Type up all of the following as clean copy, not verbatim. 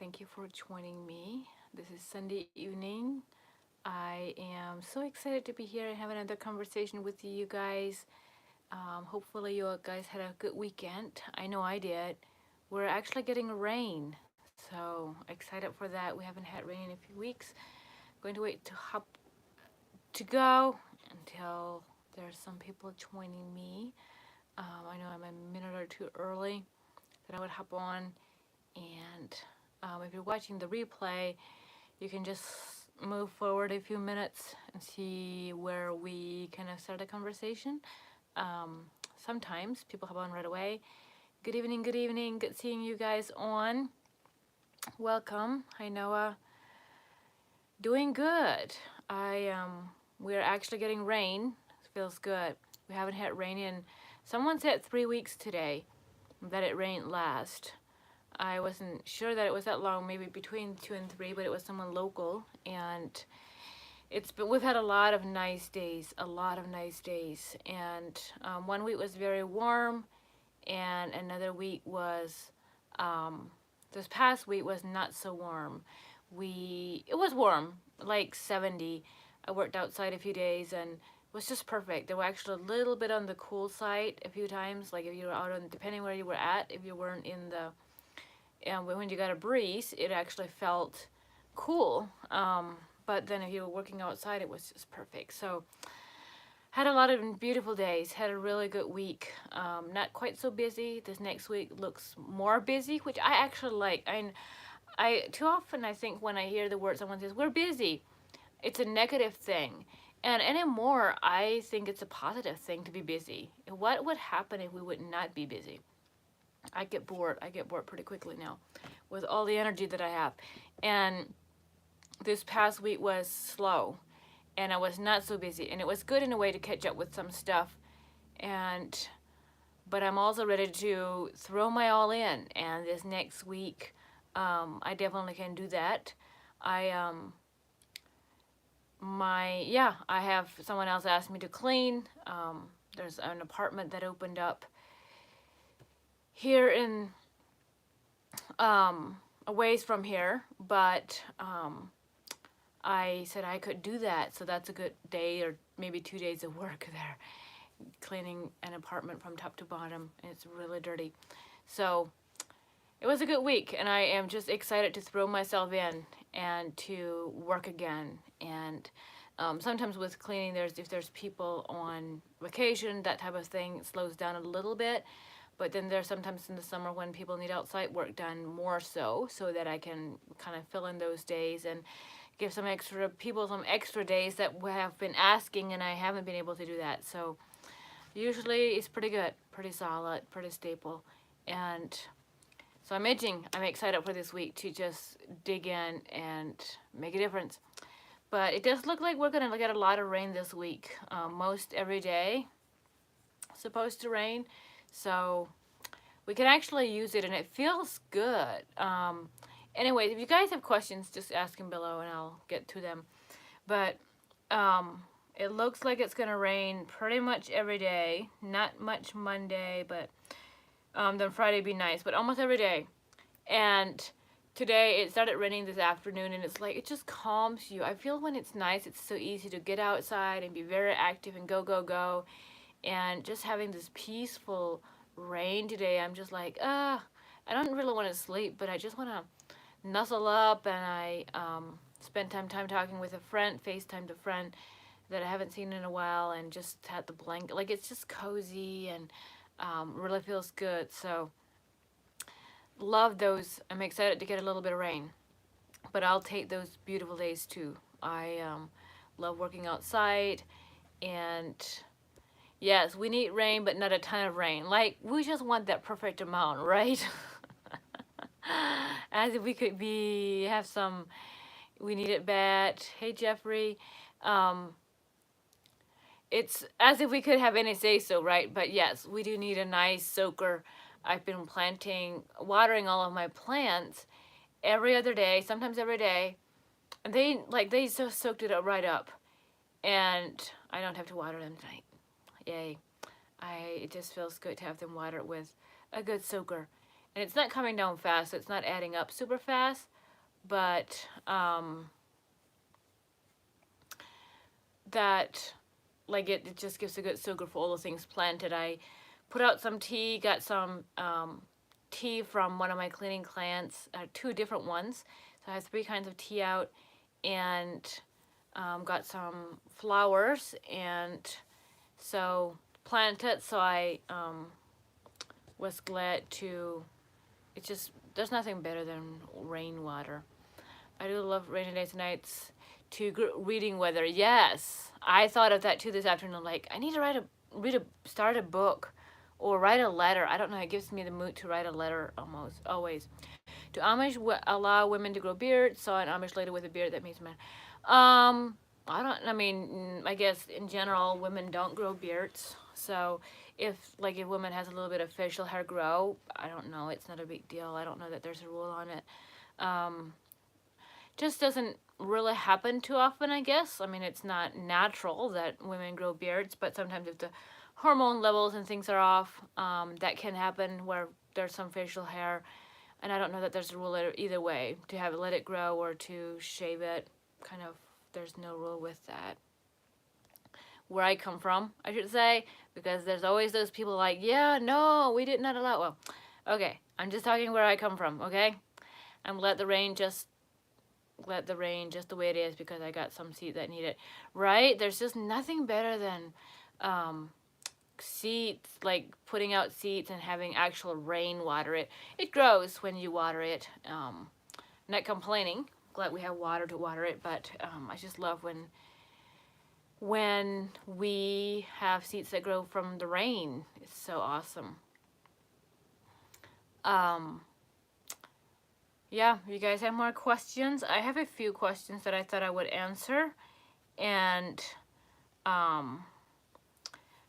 Thank you for joining me. This is Sunday evening. I am so excited to be here and have another conversation with you guys. Hopefully, you guys had a good weekend. I know I did. We're actually getting rain, so excited for that. We haven't had rain in a few weeks. Going to wait to go until there's some people joining me. I know I'm a minute or two early that I would hop on, and if you're watching the replay, you can just move forward a few minutes and see where we kind of start a conversation. Um, Sometimes people hop on right away. Good evening, good evening. Good seeing you guys on. Welcome. Hi, Noah. Doing good. We're actually getting rain. Feels good. We haven't had rain in, someone said 3 weeks today that it rained last. I wasn't sure that it was that long, maybe between 2 and 3, but it was someone local, and we've had a lot of nice days, and one week was very warm, and another week was, this past week was not so warm. It was warm, like 70. I worked outside a few days and it was just perfect. There were actually a little bit on the cool side a few times, like if you were out on, depending where you were at, if you weren't in the, and when you got a breeze, it actually felt cool. But then if you were working outside, it was just perfect. So had a lot of beautiful days, had a really good week. Not quite so busy. This next week looks more busy, which I actually like. I too often I think when I hear the word someone says, we're busy, it's a negative thing. And anymore, I think it's a positive thing to be busy. What would happen if we would not be busy? I get bored. I get bored pretty quickly now with all the energy that I have. And this past week was slow and I was not so busy. And it was good in a way to catch up with some stuff. But I'm also ready to throw my all in. And this next week, I definitely can do that. I have someone else asked me to clean. There's an apartment that opened up here in a ways from here, but I said I could do that, so that's a good day or maybe 2 days of work there, cleaning an apartment from top to bottom, and it's really dirty. So it was a good week, and I am just excited to throw myself in and to work again. And sometimes with cleaning, if there's people on vacation, that type of thing, it slows down a little bit. But then there's sometimes in the summer when people need outside work done more so that I can kind of fill in those days and give some extra days that have been asking, and I haven't been able to do that. So usually it's pretty good, pretty solid, pretty stable. And so I'm itching. I'm excited for this week to just dig in and make a difference. But it does look like we're going to get a lot of rain this week. Most every day supposed to rain. So we can actually use it and it feels good. Anyway, if you guys have questions, just ask them below and I'll get to them. But it looks like it's going to rain pretty much every day. Not much Monday, but then Friday be nice, but almost every day. And today it started raining this afternoon, and it's like it just calms you. I feel when it's nice, it's so easy to get outside and be very active and go, go, go. And just having this peaceful rain today, I'm just like, I don't really want to sleep, but I just want to nuzzle up, and I spent time talking with a friend, FaceTimed a friend that I haven't seen in a while, and just had the blanket. Like, it's just cozy and really feels good. So love those. I'm excited to get a little bit of rain, but I'll take those beautiful days too. I love working outside, and yes, we need rain, but not a ton of rain. Like, we just want that perfect amount, right? As if we could have some, we need it bad. Hey, Jeffrey. It's as if we could have any say so, right? But yes, we do need a nice soaker. I've been watering all of my plants every other day, sometimes every day. And they just soaked it up right up. And I don't have to water them tonight. Yay. It just feels good to have them watered with a good soaker. and it's not coming down fast, so it's not adding up super fast, but that like it just gives a good sugar for all the things planted. I put out some tea, got some tea from one of my cleaning clients, two different ones. So I have 3 kinds of tea out, and got some flowers, and so planted. So I was glad to. It's just there's nothing better than rainwater. I do love rainy days and nights to reading weather. Yes, I thought of that too this afternoon. Like I need to start a book, or write a letter. I don't know. It gives me the mood to write a letter almost always. Do Amish allow women to grow beards? Saw an Amish lady with a beard that means man. I don't. I mean, I guess in general, women don't grow beards. So if a woman has a little bit of facial hair grow, I don't know. It's not a big deal. I don't know that there's a rule on it. Just doesn't really happen too often, I guess. I mean, it's not natural that women grow beards, but sometimes if the hormone levels and things are off, that can happen where there's some facial hair. And I don't know that there's a rule either way, to have it let it grow or to shave it. Kind of, there's no rule with that. Where I come from, I should say, because there's always those people like, yeah, no, we did not allow. Well, okay, I'm just talking where I come from, okay? I'm let the rain just the way it is, because I got some seed that need it, right? There's just nothing better than seeds, like putting out seeds and having actual rain water it. It grows when you water it. Not complaining. Glad we have water to water it, but I just love when we have seeds that grow from the rain. It's so awesome. Yeah, you guys have more questions? I have a few questions that I thought I would answer, and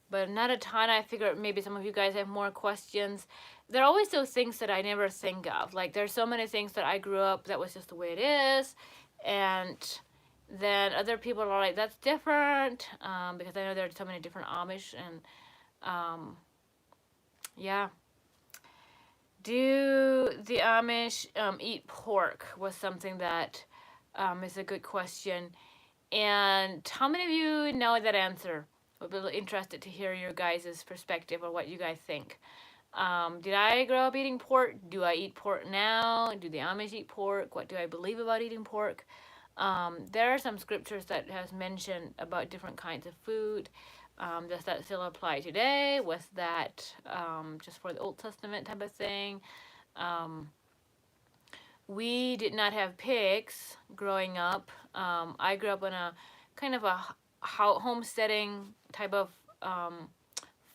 but not a ton. I figure maybe some of you guys have more questions. There are always those things that I never think of. Like there's so many things that I grew up that was just the way it is, and then other people are like, that's different, because I know there are so many different Amish, and yeah. Do the Amish eat pork? Was something that is a good question. And how many of you know that answer? I'd be really interested to hear your guys' perspective or what you guys think. Did I grow up eating pork? Do I eat pork now? Do the Amish eat pork? What do I believe about eating pork? There are some scriptures that has mentioned about different kinds of food. Does that still apply today? Was that just for the Old Testament type of thing? We did not have pigs growing up. I grew up on a kind of a homesteading type of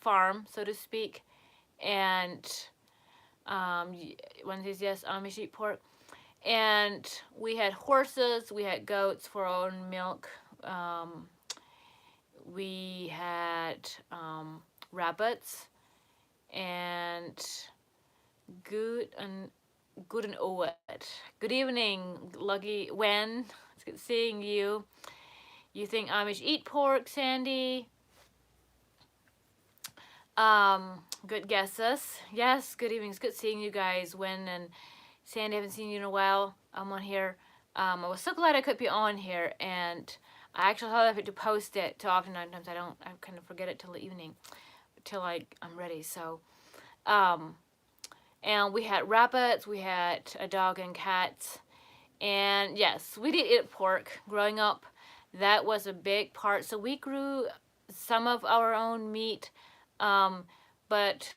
farm, so to speak. And one says yes, Amish eat pork. And we had horses, we had goats for our own milk. We had rabbits, and good and Oet. Good evening, Lucky Wen. It's good seeing you. You think Amish eat pork, Sandy? Good guesses. Yes, good evening. It's good seeing you guys. Wen and Sandy, I haven't seen you in a while. I'm on here. I was so glad I could be on here, and I actually thought of it to post it too often. Sometimes I kind of forget it till the evening, till I'm ready. So, and we had rabbits, we had a dog and cats, and yes, we did eat pork growing up. That was a big part. So we grew some of our own meat, but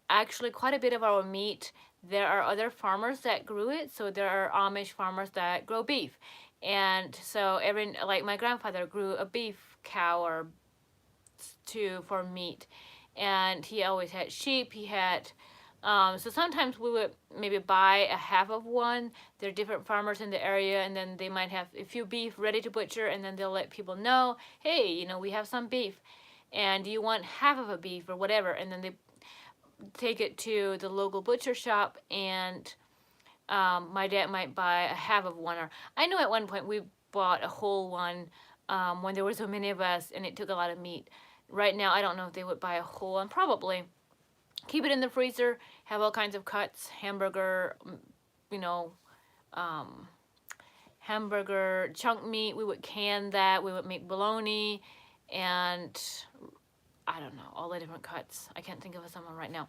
actually quite a bit of our meat, there are other farmers that grew it. So there are Amish farmers that grow beef. And so like my grandfather grew a beef cow or two for meat. And he always had sheep. He had, so sometimes we would maybe buy a half of one. There are different farmers in the area, and then they might have a few beef ready to butcher, and then they'll let people know, hey, we have some beef, and do you want half of a beef or whatever? And then they take it to the local butcher shop, and my dad might buy a half of one. Or I know at one point we bought a whole one when there were so many of us, and it took a lot of meat. Right now, I don't know if they would buy a whole one, probably. keep it in the freezer, have all kinds of cuts, hamburger, you know, um, hamburger chunk meat. We would can that. We would make bologna, and I don't know, all the different cuts. I can't think of someone right now.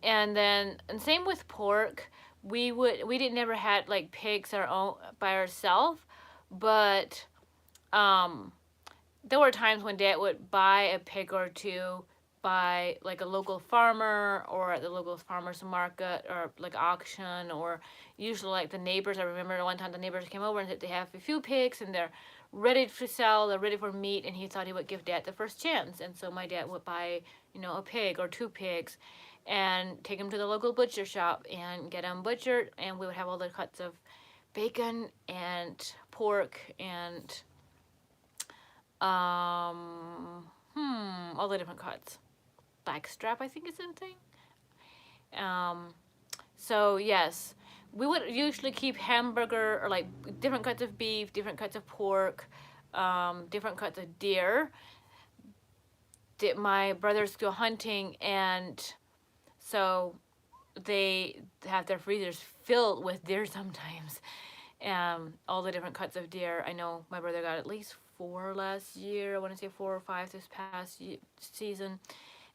And then, and same with pork. We didn't never had like pigs our own by ourselves, but um, there were times when Dad would buy a pig or two by like a local farmer or at the local farmers market or like auction, or usually like the neighbors. I remember one time the neighbors came over and said they have a few pigs and they're ready to sell, they're ready for meat, and he thought he would give Dad the first chance. And so my dad would buy, a pig or two pigs and take them to the local butcher shop and get them butchered, and we would have all the cuts of bacon and pork and all the different cuts. Backstrap, I think is the thing. Um, so yes, we would usually keep hamburger or like different cuts of beef, different cuts of pork, different cuts of deer. My brothers go hunting, and so they have their freezers filled with deer sometimes. All the different cuts of deer. I know my brother got at least 4 last year. I want to say 4 or 5 this past season.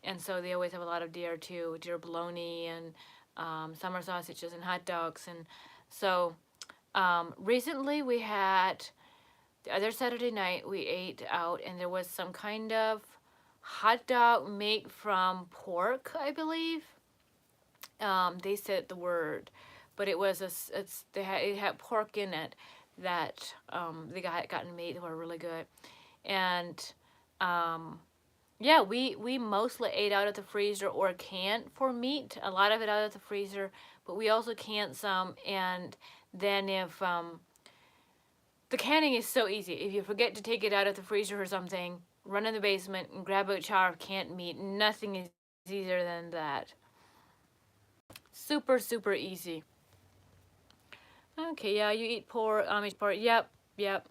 And so they always have a lot of deer too, deer bologna and summer sausages and hot dogs. And so recently we had, the other Saturday night, we ate out, and there was some kind of hot dog made from pork, I believe. They said the word, but it was it had pork in it that they got gotten made. They were really good, and yeah, we mostly ate out of the freezer or canned for meat. A lot of it out of the freezer, but we also canned some. And then if the canning is so easy, if you forget to take it out of the freezer or something, run in the basement and grab a jar of canned meat. Nothing is easier than that. Super, super easy. Okay, yeah, you eat pork, Amish pork. Yep, yep.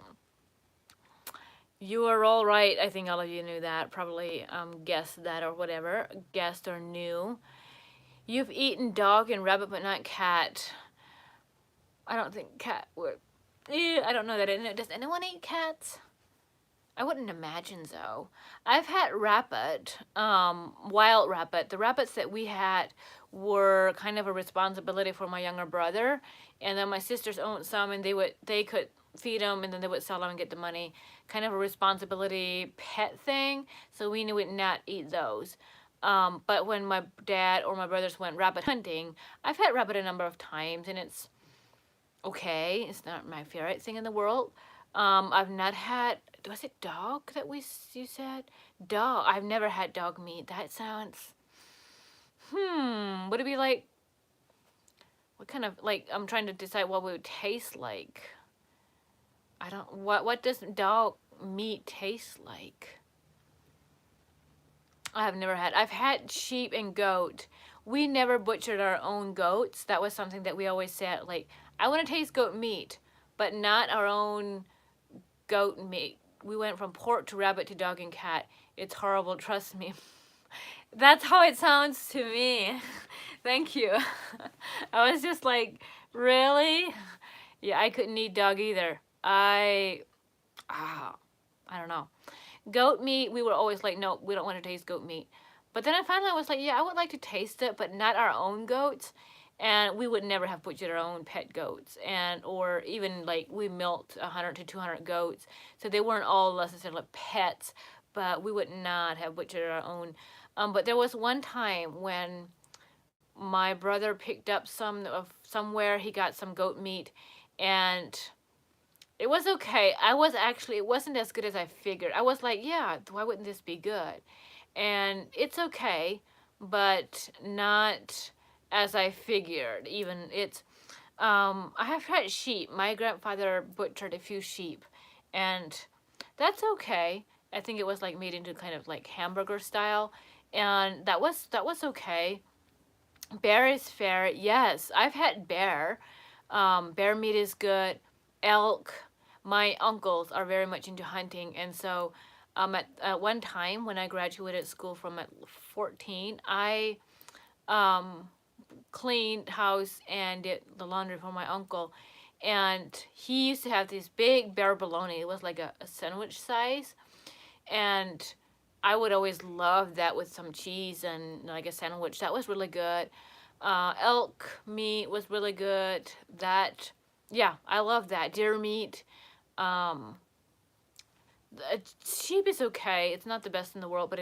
You are all right. I think all of you knew that. Probably guessed that or whatever. Guessed or knew. You've eaten dog and rabbit, but not cat. I don't think cat would. I don't know that. Does anyone eat cats? I wouldn't imagine so. I've had rabbit, wild rabbit. The rabbits that we had were kind of a responsibility for my younger brother, and then my sisters owned some, and they could feed them, and then they would sell them and get the money. Kind of a responsibility pet thing. So we would not eat those. But when my dad or my brothers went rabbit hunting, I've had rabbit a number of times, and it's okay. It's not my favorite thing in the world. I've not had. Was it dog that you said? Dog. I've never had dog meat. That sounds. Would it be like? What kind of like? I'm trying to decide what it would taste like. I don't. What does dog meat taste like? I have never had. I've had sheep and goat. We never butchered our own goats. That was something that we always said. Like, I want to taste goat meat, but not our own goat meat. We went from pork to rabbit to dog and cat. It's horrible, trust me. That's how it sounds to me. Thank you. I was just like, really? Yeah, I couldn't eat dog either. I don't know. Goat meat, we were always like, no, we don't want to taste goat meat. But then I finally was like, yeah, I would like to taste it, but not our own goats. And we would never have butchered our own pet goats, and or even like we milked 100 to 200 goats, so they weren't all necessarily pets, but we would not have butchered our own. But there was one time when my brother picked up some of somewhere. He got some goat meat, and it was okay. It wasn't as good as I figured. I was like, yeah, why wouldn't this be good? And it's okay, but not as I figured. Even I have had sheep. My grandfather butchered a few sheep, and that's okay. I think it was like made into kind of like hamburger style, and that was okay. Bear is fair. Yes, I've had bear. Bear meat is good. Elk. My uncles are very much into hunting, and so at one time when I graduated school from at 14, I um, cleaned house and did the laundry for my uncle. And he used to have this big bear bologna. It was like a sandwich size. And I would always love that with some cheese and like a sandwich. That was really good. Elk meat was really good. That, yeah, I love that. Deer meat. Um, sheep is okay. It's not the best in the world, but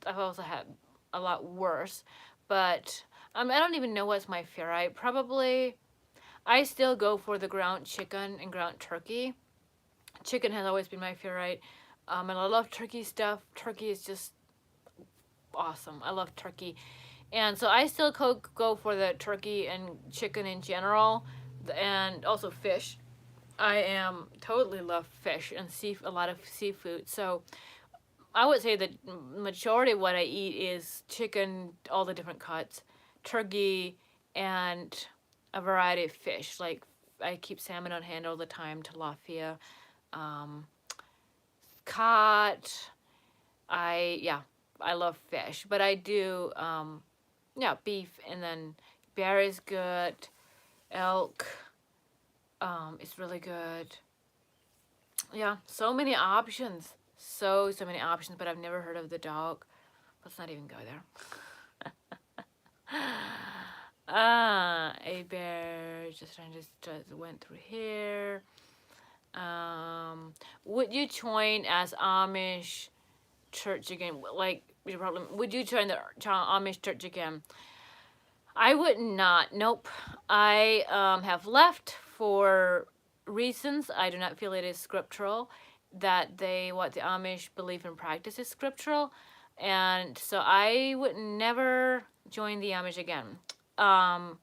I've also had a lot worse. But I don't even know what's my favorite. Probably I still go for the ground chicken and ground turkey. Chicken has always been my favorite. And I love turkey stuff. Turkey is just awesome. I love turkey. And so I still go for the turkey and chicken in general, and also fish. I am totally love fish and a lot of seafood. So I would say the majority of what I eat is chicken, all the different cuts, turkey, and a variety of fish. Like I keep salmon on hand all the time, tilapia, um, cod. Yeah, I love fish, but I do yeah, beef, and then bear is good. Elk, is really good. Yeah, so many options. So many options, but I've never heard of the dog. Let's not even go there. A bear. Just went through here. Would you join as Amish church again? Like your problem. Would you join the Amish church again? I would not. Nope. I have left for reasons I do not feel it is scriptural. That what the Amish believe and practice is scriptural, and so I would never join the Amish again. Um,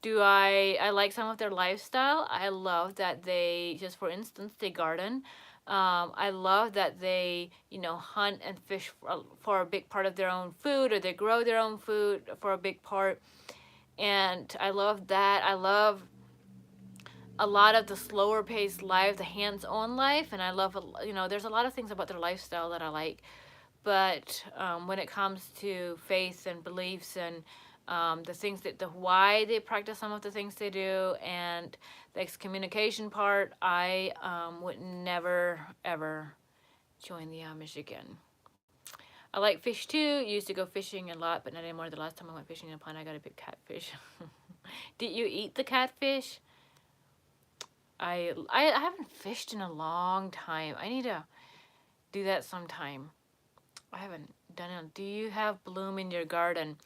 do I like some of their lifestyle? I love that they, just for instance, they garden. I love that they, hunt and fish for a big part of their own food, or they grow their own food for a big part. And I love that. I love a lot of the slower paced life, the hands-on life, and I love, there's a lot of things about their lifestyle that I like. But when it comes to faith and beliefs and the things the why they practice some of the things they do, and the excommunication part, I would never ever join the Amish again. I like fish too. Used to go fishing a lot, but not anymore. The last time I went fishing in a pond, I got a big catfish. Did you eat the catfish? I haven't fished in a long time. I need to do that sometime. I haven't done it. Do you have bloom in your garden?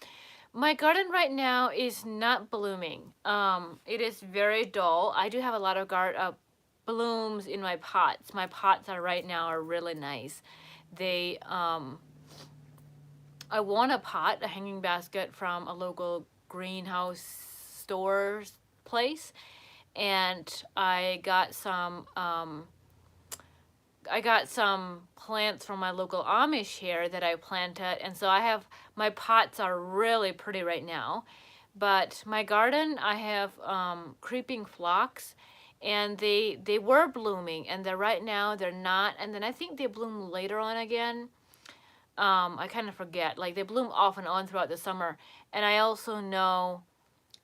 My garden right now is not blooming. It is very dull. I do have a lot of blooms in my pots. My pots right now are really nice. They I won a pot, a hanging basket from a local greenhouse stores place, and I got some plants from my local Amish here that I planted, and so my pots are really pretty right now. But my garden, I have creeping phlox, and they were blooming, and right now they're not. And then I think they bloom later on again. I kind of forget. Like they bloom off and on throughout the summer, and I also know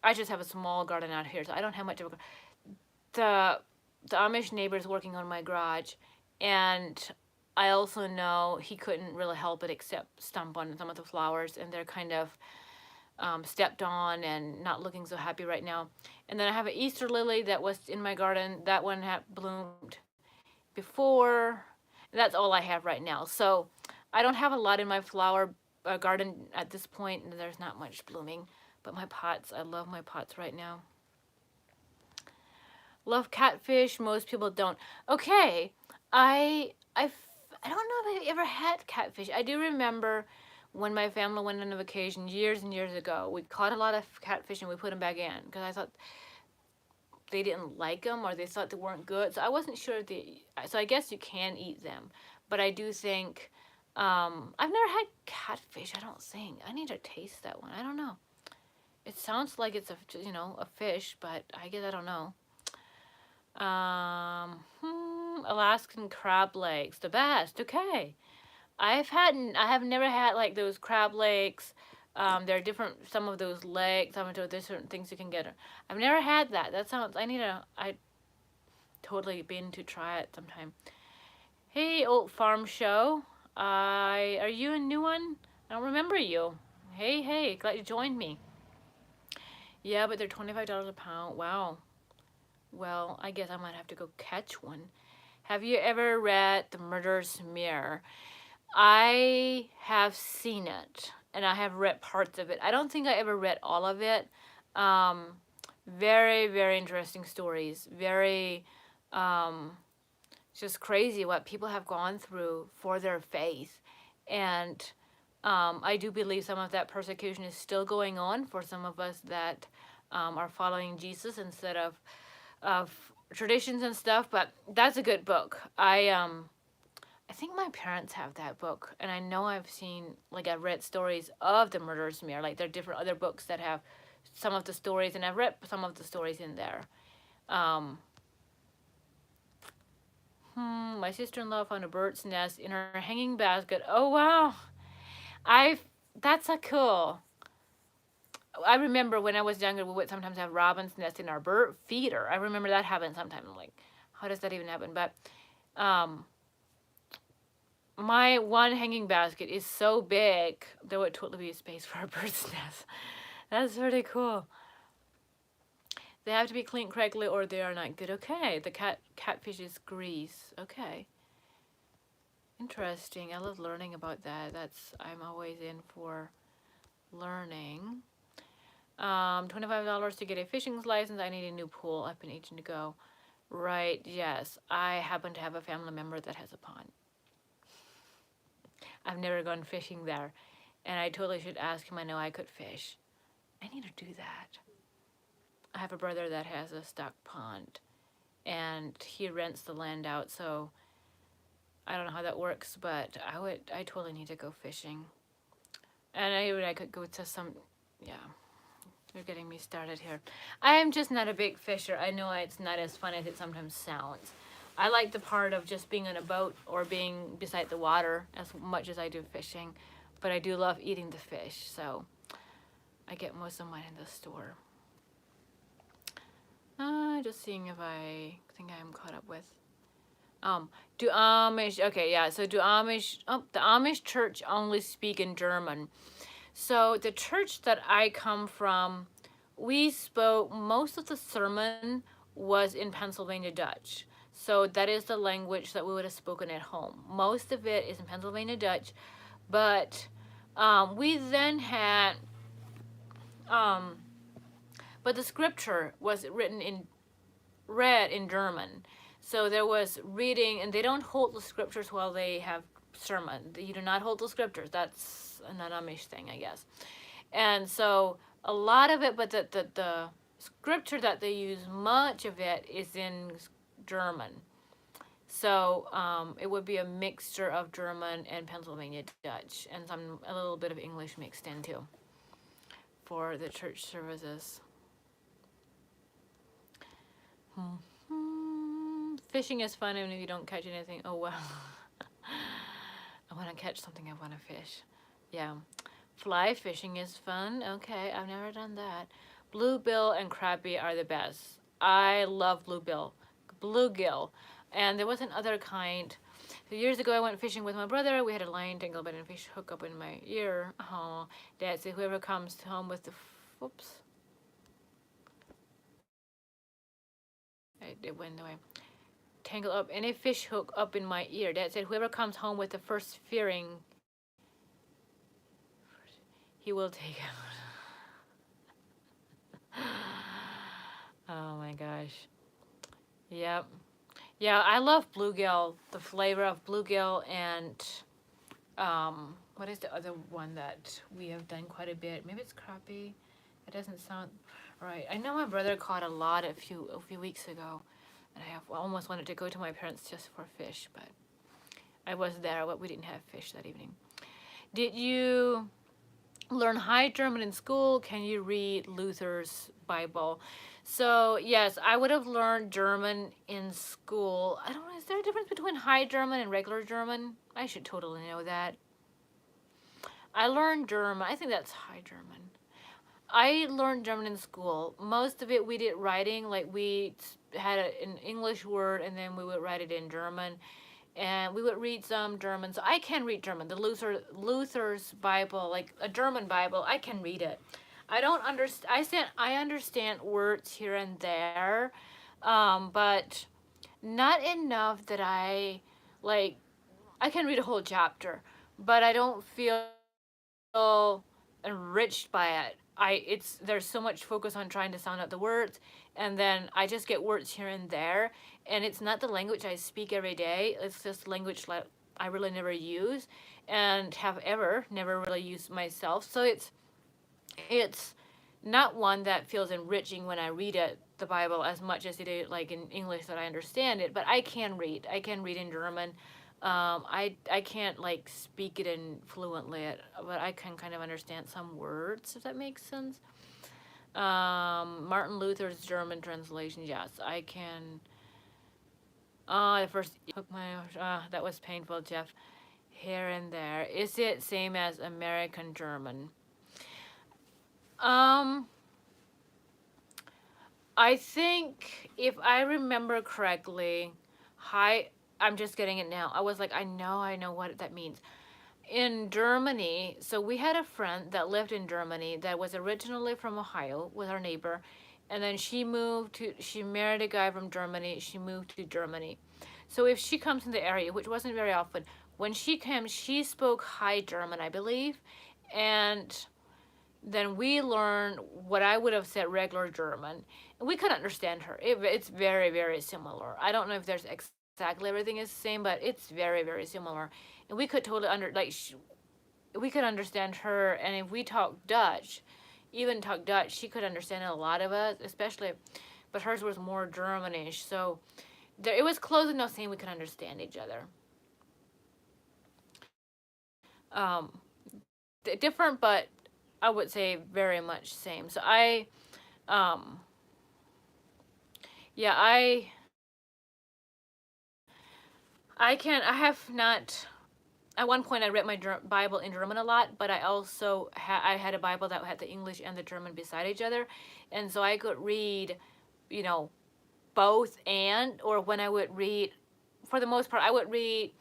I just have a small garden out here, so I don't have much of a the Amish neighbor's working on my garage, and I also know he couldn't really help it except stomp on some of the flowers, and they're kind of stepped on and not looking so happy right now. And then I have an Easter lily that was in my garden. That one had bloomed before. That's all I have right now. So I don't have a lot in my flower garden at this point, and there's not much blooming. But my pots, I love my pots right now. Love catfish. Most people don't. Okay, I don't know if I ever had catfish. I do remember when my family went on a vacation years and years ago. We caught a lot of catfish and we put them back in because I thought they didn't like them or they thought they weren't good. So I wasn't sure so I guess you can eat them, but I do think I've never had catfish. I don't think I need to taste that one. I don't know. It sounds like it's a fish, but I guess I don't know. Alaskan crab legs, the best. Okay, I have never had like those crab legs. There are different, some of those legs, some of those different things you can get. I've never had that. That sounds, I totally been to try it sometime. Hey, old farm show. Are you a new one? I don't remember you. Hey, glad you joined me. Yeah, but they're $25 a pound. Wow. Well, I guess I might have to go catch one. Have you ever read The Murderer's Mirror? I have seen it, and I have read parts of it. I don't think I ever read all of it. Um, very interesting stories. Very, just crazy what people have gone through for their faith. And I do believe some of that persecution is still going on for some of us that are following Jesus instead of traditions and stuff. But that's a good book. I think my parents have that book, and I know I've seen, like, I've read stories of The Murderer's Mirror. Like, there are different other books that have some of the stories, and I've read some of the stories in there. Um, my sister-in-law found a bird's nest in her hanging basket. Oh wow, I that's a cool. I remember when I was younger, we would sometimes have robin's nest in our bird feeder. I remember that happened sometime. I'm like, how does that even happen? But um, my one hanging basket is so big, there would totally be space for a bird's nest. That's really cool. They have to be cleaned correctly or they are not good. Okay, the catfish is grease. Okay. Interesting. I love learning about that. I'm always in for learning. $25 to get a fishing license. I need a new pool. I've been itching to go. Right, yes. I happen to have a family member that has a pond. I've never gone fishing there. And I totally should ask him. I know I could fish. I need to do that. I have a brother that has a stock pond. And he rents the land out, so I don't know how that works, but I totally need to go fishing. And I could go to some, yeah, you're getting me started here. I am just not a big fisher. I know it's not as fun as it sometimes sounds. I like the part of just being on a boat or being beside the water as much as I do fishing, but I do love eating the fish, so I get most of mine in the store. Just seeing if I think I'm caught up with. Do Amish, okay, yeah, so the Amish church only speak in German. So the church that I come from, we spoke, most of the sermon was in Pennsylvania Dutch. So that is the language that we would have spoken at home. Most of it is in Pennsylvania Dutch, but we then had, but the scripture was read in German. So there was reading, and they don't hold the scriptures while they have sermon. You do not hold the scriptures. That's an Amish thing, I guess. And so a lot of it, but the scripture that they use, much of it is in German. So it would be a mixture of German and Pennsylvania Dutch, and a little bit of English mixed in too for the church services. Fishing is fun even if you don't catch anything. Oh well. I want to catch something. I want to fish. Yeah. Fly fishing is fun. Okay, I've never done that. Bluebill and crappie are the best. I love bluegill. And there was another kind. So years ago, I went fishing with my brother. We had a line tangle, but a fish hook up in my ear. Oh, Dad said, whoever comes home with the, whoops. It went away. Tangle up any fish hook up in my ear. Dad said, whoever comes home with the first fearing, he will take out. Oh my gosh. Yep. Yeah, I love bluegill, the flavor of bluegill, and what is the other one that we have done quite a bit? Maybe it's crappie. It doesn't sound right. I know my brother caught a lot a few weeks ago, and I almost wanted to go to my parents just for fish, but I was there, but we didn't have fish that evening. Did you learn High German in school? Can you read Luther's Bible? So yes, I would have learned German in school. I don't know, is there a difference between High German and regular German? I should totally know that. I learned German. I think that's High German. I learned German in school. Most of it we did writing, like had an English word and then we would write it in German, and we would read some German. So I can read German. The Luther's Bible, like a German Bible, I can read it. I don't understand. I understand words here and there, but not enough that like. I can read a whole chapter, but I don't feel enriched by it. There's so much focus on trying to sound out the words, and then I just get words here and there, and it's not the language I speak every day. It's just language that I really never use, and have ever never really used myself. So it's not one that feels enriching when I read it, the Bible, as much as it is like in English that I understand it. But I can read. I can read in German. I can't like speak it in fluently, but I can kind of understand some words, if that makes sense. Martin Luther's German translation, yes, I can. The first hook my that was painful, Jeff. Here and there. Is it same as American German? Um, I think if I remember correctly, hi. I'm just getting it now. I was like, I know what that means. In Germany, so we had a friend that lived in Germany that was originally from Ohio with our neighbor, and then she married a guy from Germany. She moved to Germany. So if she comes in the area, which wasn't very often, when she came, she spoke High German, I believe, and then we learned what I would have said regular German, and we could understand her. It's very, very similar. I don't know if there's exactly everything is the same, but it's very, very similar. And we could totally we could understand her, and if we talk Dutch, even talk Dutch, she could understand a lot of us, especially, but hers was more Germanish. So it was close enough saying we could understand each other. Um, Different, but I would say very much same. So um, yeah, I have not. At one point, I read my Bible in German a lot, but I also I had a Bible that had the English and the German beside each other, and so I could read, you know, both. And or when I would read, for the most part, I would read.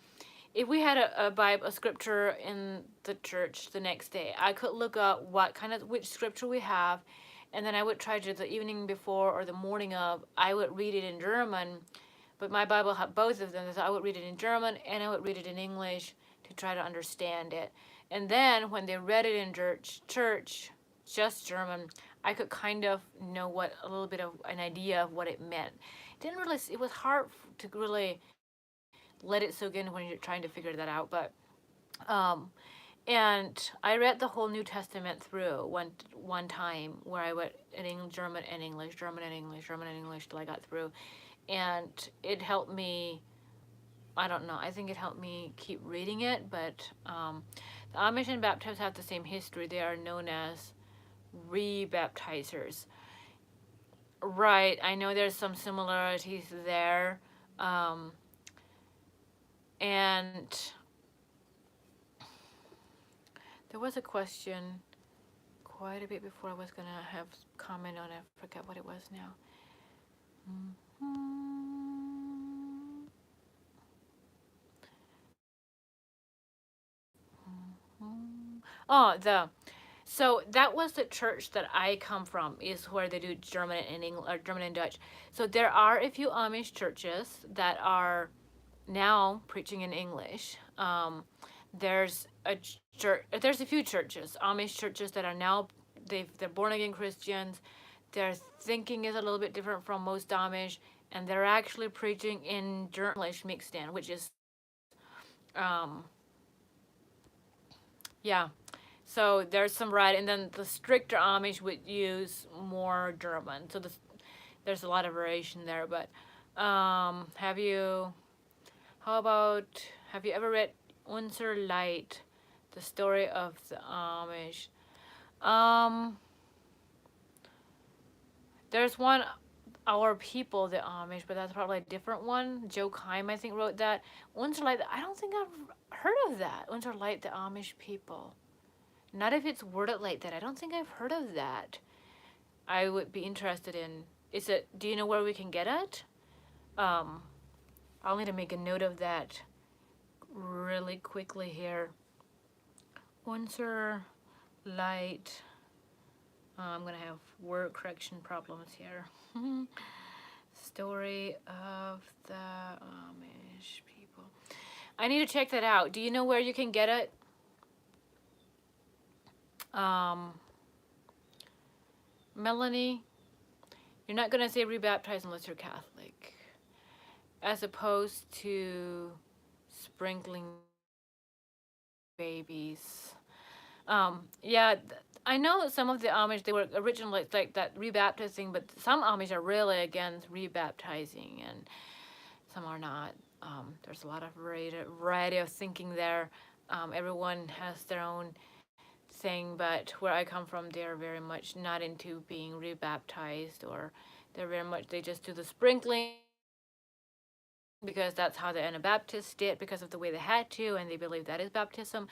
If we had a Bible, a scripture in the church the next day, I could look up which scripture we have, and then I would try to the evening before or the morning of, I would read it in German, but my Bible had both of them, so I would read it in German and I would read it in English to try to understand it. And then when they read it in church, just German, I could kind of know what a little bit of an idea of what it meant. It didn't really. It was hard to really let it soak in when you're trying to figure that out. But um, and I read the whole New Testament through one time where I went in German and English, German and English, German and English till I got through, and it helped me. I don't know. I think it helped me keep reading it. But the Amish and Baptists have the same history. They are known as rebaptizers. Right. I know there's some similarities there. Um, and there was a question quite a bit before I was going to have comment on it. I forgot what it was now. Oh, so that was the church that I come from, is where they do German and English, or German and Dutch. So there are a few Amish churches that are now preaching in English. There's a church. There's a few churches, Amish churches, that are now they're born again Christians. Their thinking is a little bit different from most Amish, and they're actually preaching in English mixed in, which is, um, yeah. So there's some variety, and then the stricter Amish would use more German. So there's a lot of variation there. But have you? How about, have you ever read Unser Light, the story of the Amish? Um, there's one, Our People, the Amish, but that's probably a different one. Joe Kime, I think, wrote that. Unser Light, I don't think I've heard of that. Unser Light, the Amish People. Not if it's worded like that. I don't think I've heard of that. I would be interested in. Is it? Do you know where we can get it? Um, I'll need to make a note of that really quickly here. Unser Light. I'm gonna have word correction problems here. Story of the Amish people. I need to check that out. Do you know where you can get it? Melanie, you're not gonna say rebaptized unless you're Catholic, as opposed to sprinkling babies. Yeah, I know some of the Amish, they were originally like that rebaptizing, but some Amish are really against rebaptizing and some are not. There's a lot of variety of thinking there. Everyone has their own thing, but where I come from, they're very much not into being rebaptized, or they're very much, they just do the sprinkling because that's how the Anabaptists did because of the way they had to, and they believe that is baptism.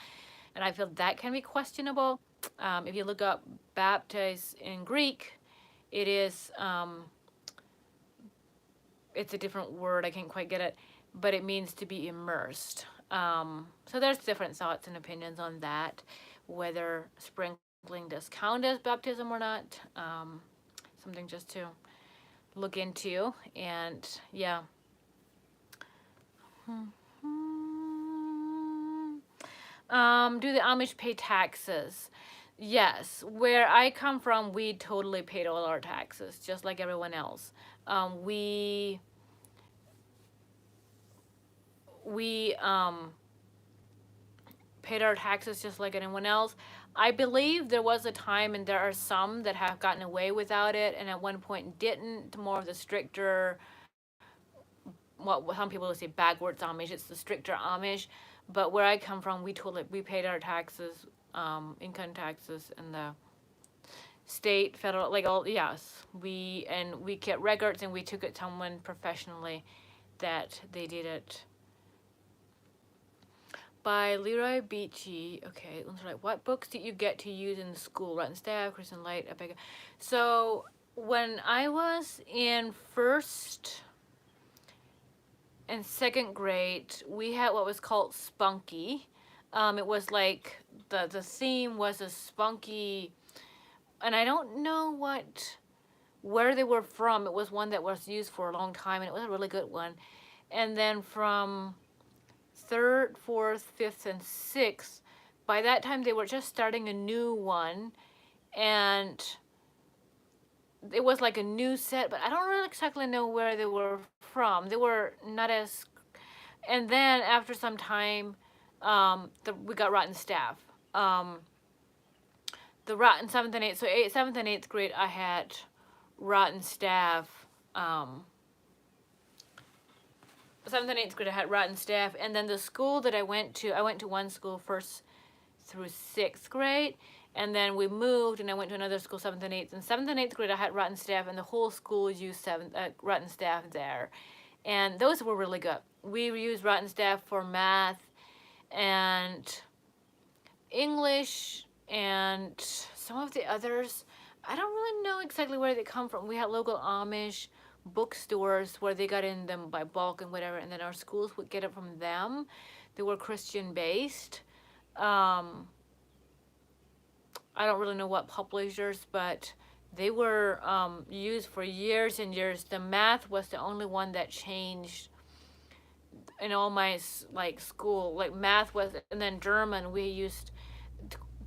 And I feel that can be questionable. If you look up baptize in Greek, it is, it's a different word, I can't quite get it, but it means to be immersed. So there's different thoughts and opinions on that, whether sprinkling does count as baptism or not. Something just to look into, and yeah. Do the Amish pay taxes? Yes. Where I come from, we totally paid all our taxes, just like everyone else. We paid our taxes just like anyone else. I believe there was a time, and there are some that have gotten away without it, and at one point didn't. More of the stricter, well, some people would say backwards Amish. It's the stricter Amish, but where I come from, we paid our taxes, income taxes, and the state, federal, like all. Yes, we kept records, and we took it to someone professionally that they did it. By Leroy Beachy. Okay, like, what books did you get to use in school? Rotten Staff, Kristen Light, Rebecca. So when I was in first and second grade, we had what was called Spunky. It was like the theme was a spunky, and I don't know where they were from. It was one that was used for a long time, and it was a really good one. And then from third, fourth, fifth, and sixth, by that time they were just starting a new one, and it was like a new set, but I don't really exactly know where they were from. They were not as. And then after some time, we got Rotten Staff. The Rotten seventh and eighth, so seventh and eighth grade, I had Rotten Staff. Seventh and eighth grade, I had Rotten Staff, and then the school that I went to one school first through sixth grade, and then we moved, and I went to another school, seventh and eighth. And seventh and eighth grade, I had Rotten Staff, and the whole school used Rotten Staff there, and those were really good. We used Rotten Staff for math and English and some of the others. I don't really know exactly where they come from. We had local Amish bookstores where they got in them by bulk and whatever, and then our schools would get it from them. They were Christian based. I don't really know what publishers, but they were used for years and years. The math was the only one that changed in all my like school. Like math was, and then German we used.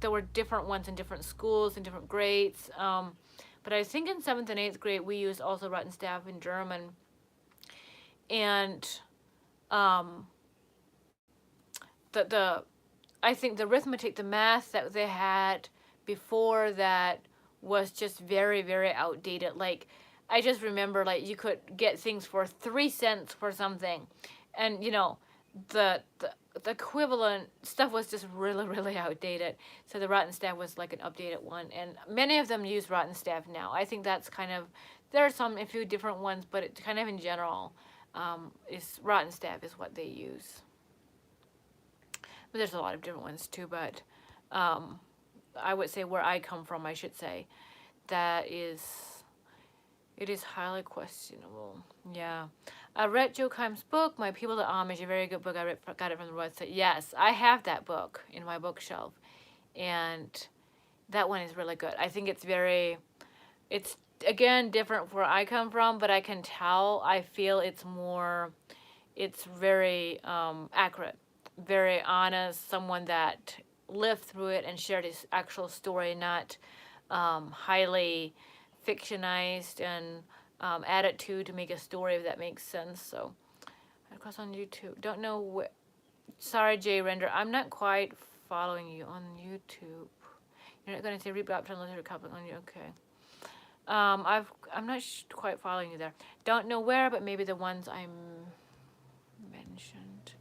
There were different ones in different schools and different grades. But I think in seventh and eighth grade we used also Rotten Staff in German. And the I think the arithmetic, the math that they had before that was just very, very outdated. Like, I just remember, like, you could get things for 3 cents for something, and the equivalent stuff was just really, really outdated. So the Rotten Staff was like an updated one, and many of them use Rotten Staff now. I think that's kind of, there are a few different ones, but it kind of in general is Rotten Staff is what they use. But there's a lot of different ones too. But I would say where I come from, I should say, that is, it is highly questionable. Yeah. I read Joe Keim's book, My People the Amish, a very good book. Got it from the website. Yes, I have that book in my bookshelf. And that one is really good. I think it's very, it's again different where I come from, but I can tell, I feel it's more, it's very accurate, very honest, someone that lived through it and shared his actual story, not highly fictionized and added to make a story, if that makes sense. So, of course, on YouTube. Don't know sorry, Jay Render. I'm not quite following you on YouTube. You're not going to say read up unless you're copying on you. Okay. I'm not quite following you there. Don't know where, but maybe the ones I mentioned.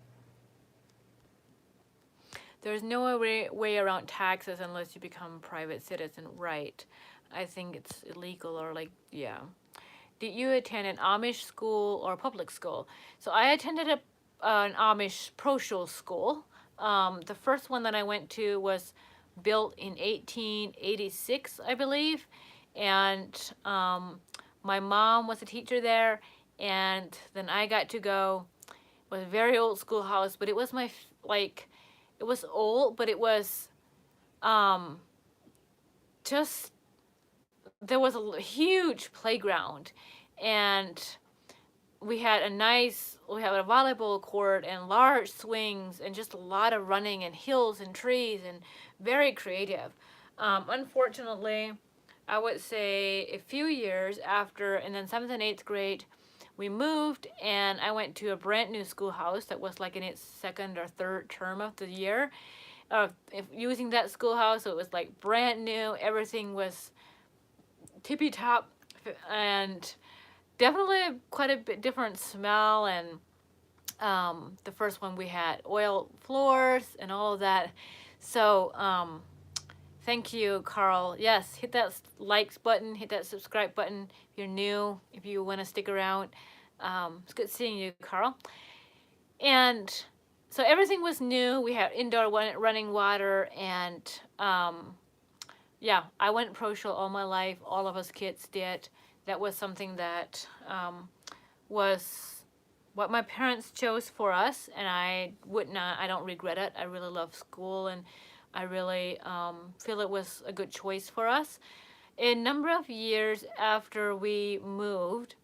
There's no way around taxes unless you become a private citizen, right? I think it's illegal or like, yeah. Did you attend an Amish school or public school? So I attended an Amish parochial school. The first one that I went to was built in 1886, I believe. And my mom was a teacher there. And then I got to go. It was a very old schoolhouse, but it was it was old, but it was just, there was a huge playground. And we had a volleyball court and large swings and just a lot of running and hills and trees and very creative. Unfortunately, I would say a few years after, and then 7th and 8th grade, we moved and I went to a brand new schoolhouse that was like in its second or third term of the year of using that schoolhouse. So it was like brand new. Everything was tippy top and definitely quite a bit different smell. And the first one we had oil floors and all of that. So thank you, Carl. Yes, hit that likes button, hit that subscribe button if you're new, if you want to stick around. It's good seeing you, Carl. And so everything was new. We had indoor running water, and yeah, I went parochial all my life. All of us kids did. That was something that was what my parents chose for us, and I don't regret it. I really love school, and I really feel it was a good choice for us. A number of years after we moved,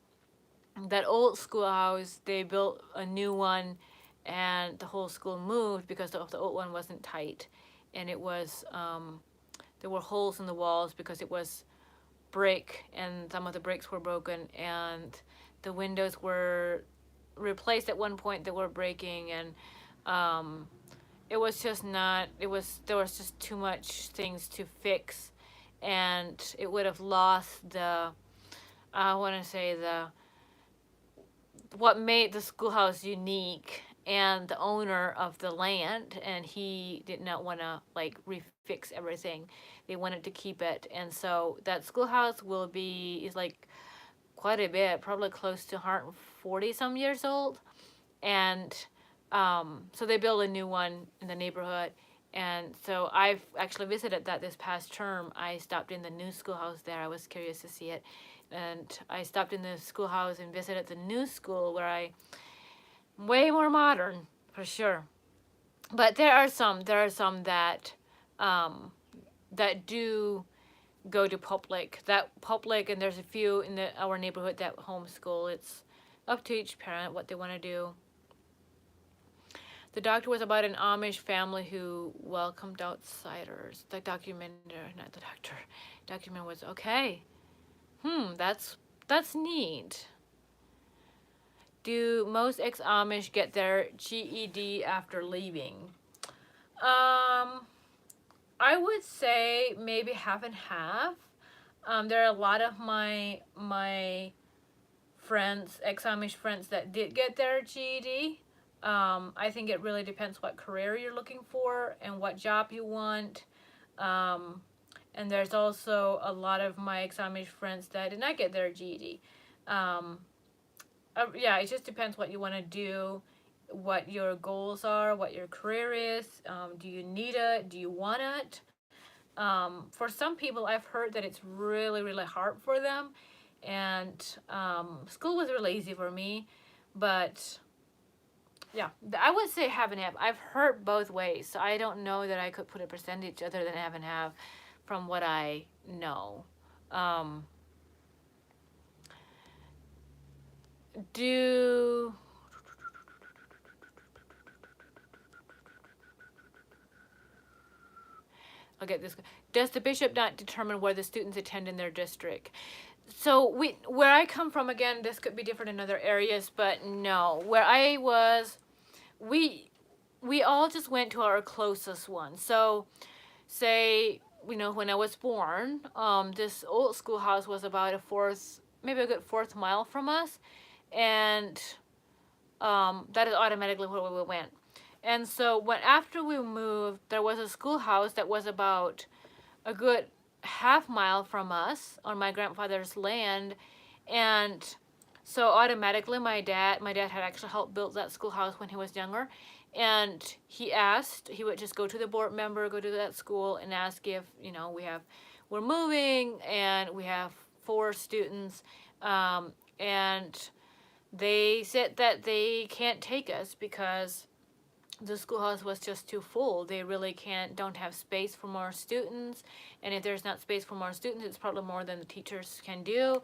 that old schoolhouse, they built a new one, and the whole school moved because the old one wasn't tight, and it was there were holes in the walls because it was brick, and some of the bricks were broken, and the windows were replaced at one point that were breaking, and it was just not, there was just too much things to fix, and it would have lost the, I want to say, what made the schoolhouse unique, and the owner of the land, and he did not want to like refix everything. They wanted to keep it, and so that schoolhouse is like quite a bit, probably close to 140 some years old. And so they built a new one in the neighborhood. And so I've actually visited that this past term. I stopped in the new schoolhouse there. I was curious to see it. And I stopped in the schoolhouse and visited the new school where way more modern, for sure. But there are some that that do go to public. And there's a few in our neighborhood that homeschool. It's up to each parent what they want to do. The doctor was about an Amish family who welcomed outsiders. The documentary, not the doctor. Document was okay. That's neat. Do most ex-Amish get their GED after leaving? I would say maybe half and half. There are a lot of my friends, ex-Amish friends, that did get their GED. I think it really depends what career you're looking for and what job you want. And there's also a lot of my ex-Amish friends that did not get their GED. Yeah, it just depends what you want to do, what your goals are, what your career is. Do you need it? Do you want it? For some people, I've heard that it's really, really hard for them. And school was really easy for me. But yeah, I would say have and have. I've heard both ways. So I don't know that I could put a percentage other than have and have from what I know. Um, do I'll get this. Does the bishop not determine where the students attend in their district? So where I come from, again, this could be different in other areas, but no. Where I was, we we all just went to our closest one. So say, when I was born, this old schoolhouse was about maybe a good fourth mile from us, and that is automatically where we went. And so after we moved, there was a schoolhouse that was about a good half mile from us on my grandfather's land. And so automatically my dad had actually helped build that schoolhouse when he was younger. And he would just go to the board member, go to that school and ask if, we're moving and we have 4 students. And they said that they can't take us because the schoolhouse was just too full. They really don't have space for more students. And if there's not space for more students, it's probably more than the teachers can do.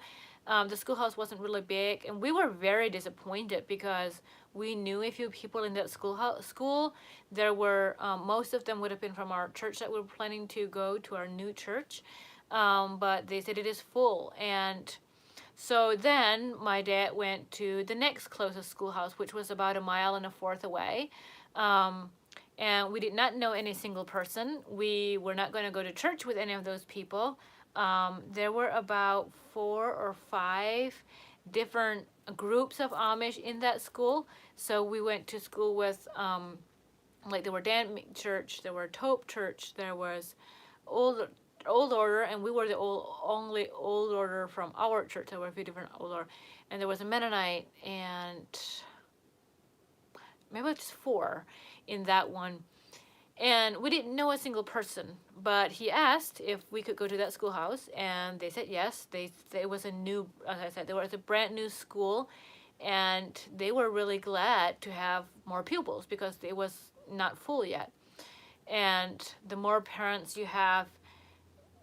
The schoolhouse wasn't really big, and we were very disappointed because we knew a few people in that school. There were, most of them would have been from our church that we were planning to go to, our new church. But they said it is full. And so then my dad went to the next closest schoolhouse, which was about 1.25 miles away. Um, and we did not know any single person. We were not going to go to church with any of those people. There were about 4 or 5 different groups of Amish in that school. So we went to school with, like, there were Dan Church, there were Tope Church, there was Old Order, and we were the only Old Order from our church. There were a few different Old Order, and there was a Mennonite, and maybe just 4 in that one. And we didn't know a single person, but he asked if we could go to that schoolhouse, and they said yes. It was a new, as I said, there was a brand new school, and they were really glad to have more pupils because it was not full yet. And the more parents you have,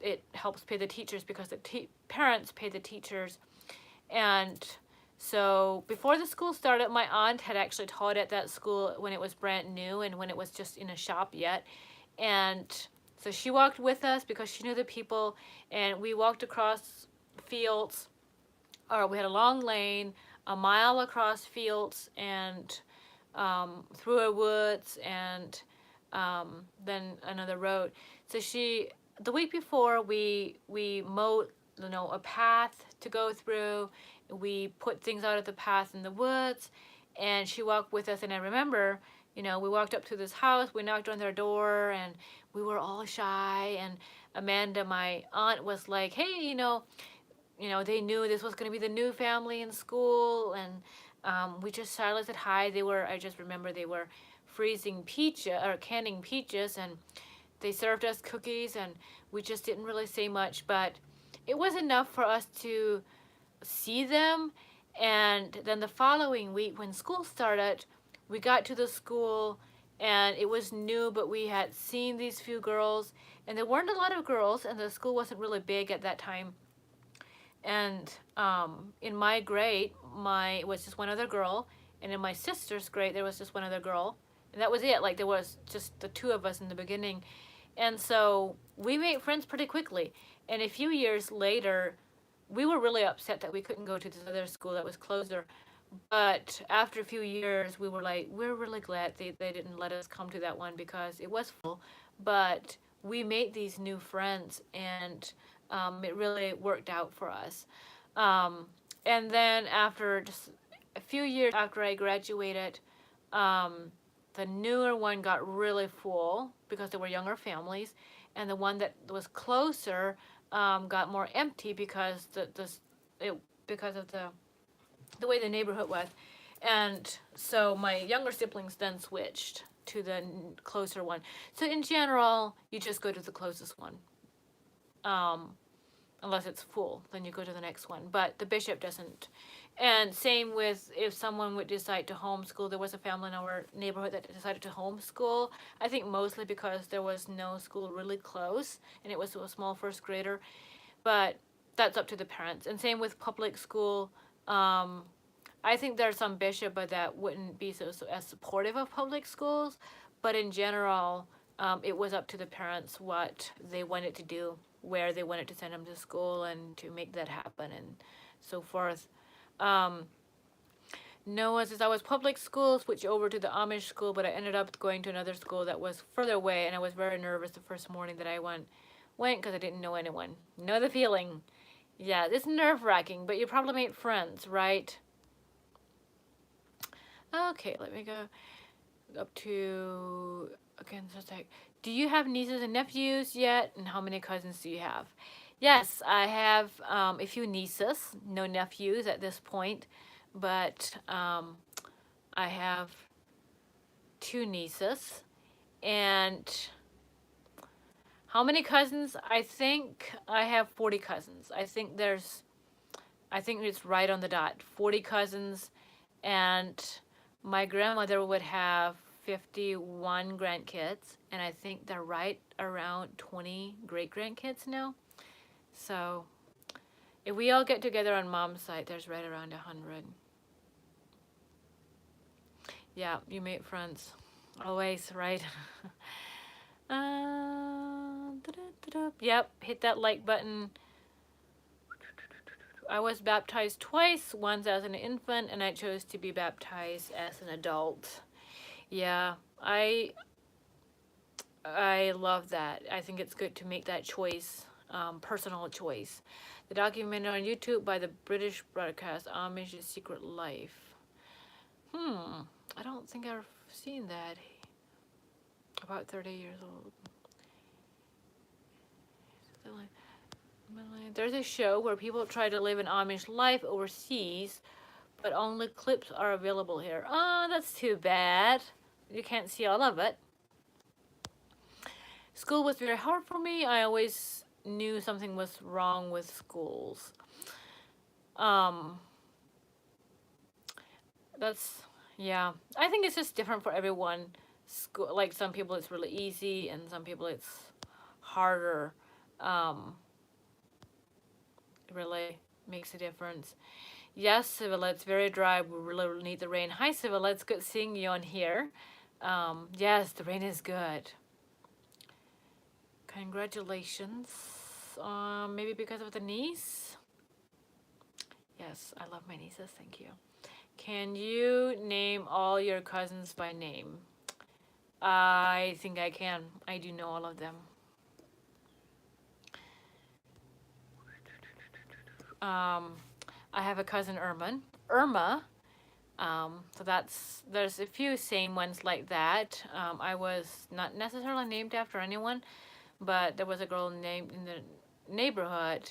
it helps pay the teachers because the parents pay the teachers. And so before the school started, my aunt had actually taught at that school when it was brand new and when it was just in a shop yet. And so she walked with us because she knew the people, and we walked across fields, or we had a long lane, 1 mile across fields and through a woods, and then another road. So the week before, we mowed, a path to go through. We put things out of the path in the woods, and she walked with us. And I remember, we walked up to this house, we knocked on their door, and we were all shy. And Amanda, my aunt, was like, hey, they knew this was going to be the new family in school, and we just shyly said hi. I just remember they were canning peaches, and they served us cookies, and we just didn't really say much, but it was enough for us to see them. And then the following week, when school started, we got to the school, and it was new, but we had seen these few girls, and there weren't a lot of girls, and the school wasn't really big at that time. And in my grade, it was just one other girl, and in my sister's grade, there was just one other girl, and that was it. Like, there was just the 2 of us in the beginning. And so we made friends pretty quickly. And a few years later, we were really upset that we couldn't go to this other school that was closer. But after a few years, we were like, we're really glad they didn't let us come to that one because it was full. But we made these new friends, and it really worked out for us. And then after just a few years after I graduated, the newer one got really full because there were younger families, and the one that was closer got more empty because because of the way the neighborhood was. And so my younger siblings then switched to the closer one. So in general, you just go to the closest one. unless it's full, then you go to the next one. But the bishop doesn't. And same with if someone would decide to homeschool. There was a family in our neighborhood that decided to homeschool. I think mostly because there was no school really close, and it was a small first grader. But that's up to the parents. And same with public school. I think there's some bishop, but that wouldn't be so as supportive of public schools. But in general, it was up to the parents what they wanted to do, where they wanted to send them to school, and to make that happen, and so forth. Noah says I was public school, switched over to the Amish school, but I ended up going to another school that was further away, and I was very nervous the first morning that I went because I didn't know anyone. Know the feeling. Yeah, it's nerve-wracking, but you probably made friends, right? Okay, let me go up to, again, just like, do you have nieces and nephews yet? And how many cousins do you have? Yes, I have a few nieces, no nephews at this point, but I have 2 nieces. And how many cousins? I think I have 40 cousins. I think it's right on the dot. 40 cousins, and my grandmother would have 51 grandkids, and I think they're right around 20 great-grandkids now. So if we all get together on mom's side, there's right around 100. Yeah, you made friends. Always, right? Yep, hit that like button. I was baptized twice, once as an infant, and I chose to be baptized as an adult. Yeah, I love that. I think it's good to make that choice, personal choice. The documentary on YouTube by the British broadcast Amish's Secret Life. I don't think I've seen that. About 30 years old. There's a show where people try to live an Amish life overseas, but only clips are available here. Oh, that's too bad. You can't see all of it. School was very hard for me. I always knew something was wrong with schools. Yeah. I think it's just different for everyone. School, like some people it's really easy, and some people it's harder. It really makes a difference. Yes, Civilla, it's very dry. We really need the rain. Hi, Civilla. It's good seeing you on here. Yes, the rain is good. Congratulations. Maybe because of the niece? Yes, I love my nieces. Thank you. Can you name all your cousins by name? I think I can. I do know all of them. I have a cousin Erma. So there's a few same ones like that. I was not necessarily named after anyone, but there was a girl named in the neighborhood.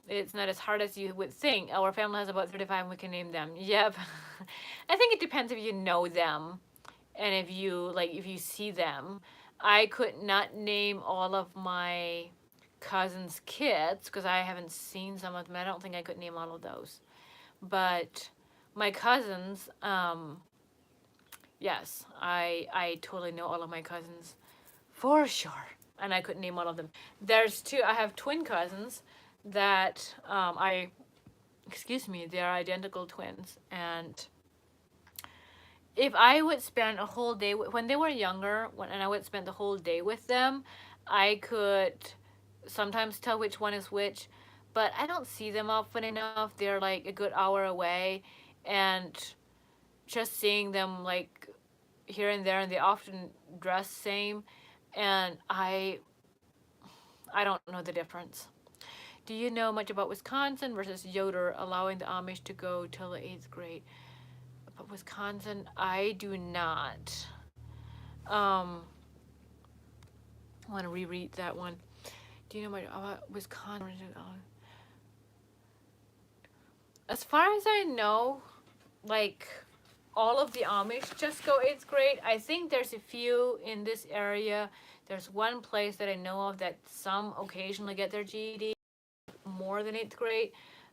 It's not as hard as you would think. Our family has about 35 and we can name them. Yep. I think it depends if you know them and if you see them. I could not name all of my cousins' kids because I haven't seen some of them. I don't think I could name all of those. But my cousins, yes, I totally know all of my cousins for sure. And I couldn't name all of them. I have twin cousins that they're identical twins. And if I would spend a whole day, when they were younger, and I would spend the whole day with them, I could sometimes tell which one is which, but I don't see them often enough. They're like a good hour away, and just seeing them like here and there, and they often dress same, and I don't know the difference. Do you know much about Wisconsin versus Yoder allowing the Amish to go till the 8th grade? But Wisconsin, I do not. I want to reread that one. Do you know much about Wisconsin? As far as I know, like all of the Amish just go 8th grade. I think there's a few in this area There's one place that I know of that some occasionally get their GED more than 8th grade.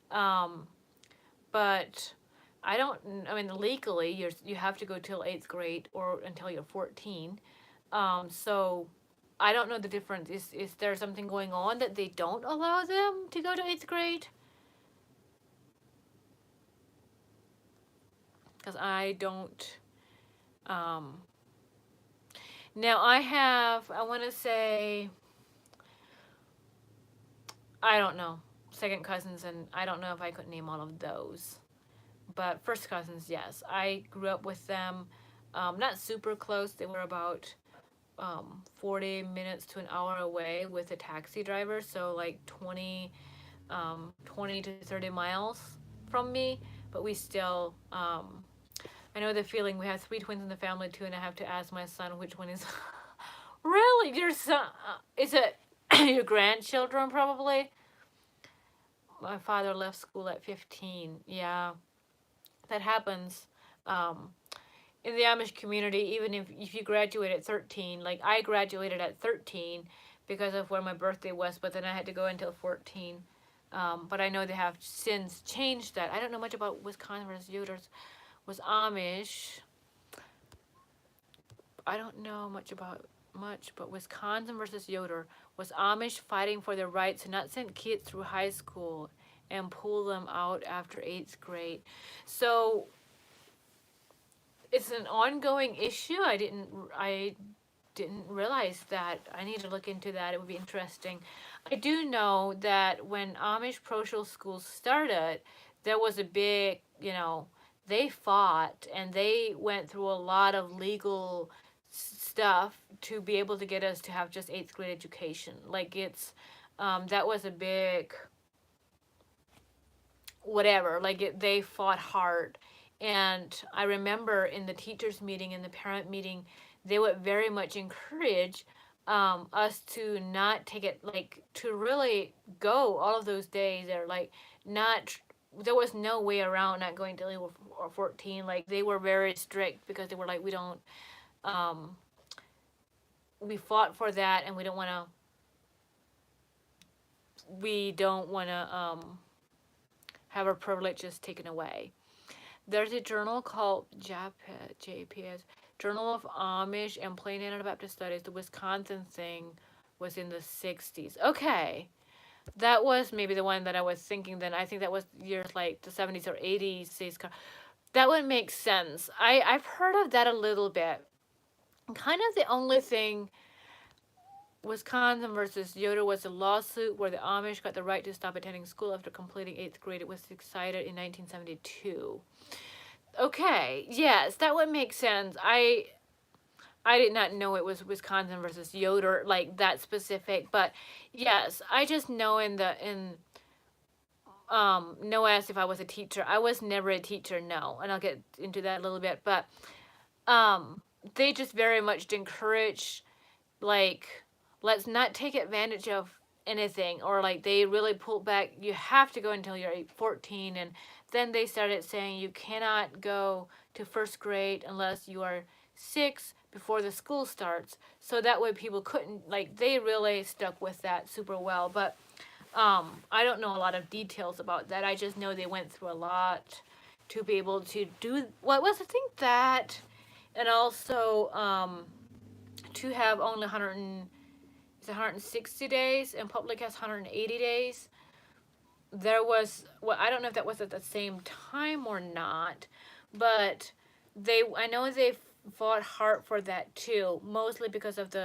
Um, but I don't, I mean, legally, you have to go till 8th grade or until you're 14. So I don't know the difference. Is there something going on that they don't allow them to go to 8th grade? Because I don't. Um, Now I want to say, I don't know, second cousins, and I don't know if I could name all of those. But first cousins, yes. I grew up with them, not super close. They were about 40 minutes to an hour away with a taxi driver, so like 20 to 30 miles from me. But we still, I know the feeling. We have 3 twins in the family too, and I have to ask my son which one is really your son. Is it your grandchildren? Probably. My father left school at 15. Yeah, that happens. Um, in the Amish community, even if you graduate at 13, like I graduated at 13 because of where my birthday was, but then I had to go until 14. But I know they have since changed that. I don't know much about Wisconsin versus Yoder's. Was Amish. I don't know much, but Wisconsin versus Yoder was Amish fighting for their rights to not send kids through high school and pull them out after 8th grade. So it's an ongoing issue. I didn't realize that. I need to look into that. It would be interesting. I do know that when Amish pro schools started, there was a big, they fought and they went through a lot of legal stuff to be able to get us to have just 8th grade education. Like that was a big whatever. They fought hard. And I remember in the teachers meeting and the parent meeting, they would very much encourage us to not take it, like to really go all of those days. They're like not. There was no way around not going till they were 14. Like they were very strict because they were like, we don't. We fought for that, and we don't want to. We don't want to have our privileges taken away. There's a journal called JPS, Journal of Amish and Plain Anabaptist Studies. The Wisconsin thing was in the 60s. Okay. That was maybe the one that I was thinking then. I think that was years like the 70s or 80s. That would make sense. I've heard of that a little bit. Kind of the only thing, Wisconsin versus Yoder was a lawsuit where the Amish got the right to stop attending school after completing 8th grade. It was decided in 1972. Okay, yes, that would make sense. I did not know it was Wisconsin versus Yoder, like that specific, but yes, I just know no asked if I was a teacher. I was never a teacher, no, and I'll get into that a little bit, but they just very much encourage, like, let's not take advantage of anything, or like they really pulled back. You have to go until you're 14, and then they started saying you cannot go to first grade unless you are 6 before the school starts. So that way people couldn't, like, they really stuck with that super well. But I don't know a lot of details about that. I just know they went through a lot to be able to do what was, I think, that, and also to have only 160 days and public has 180 days. There was, well, I don't know if that was at the same time or not, but I know they fought hard for that too, mostly because of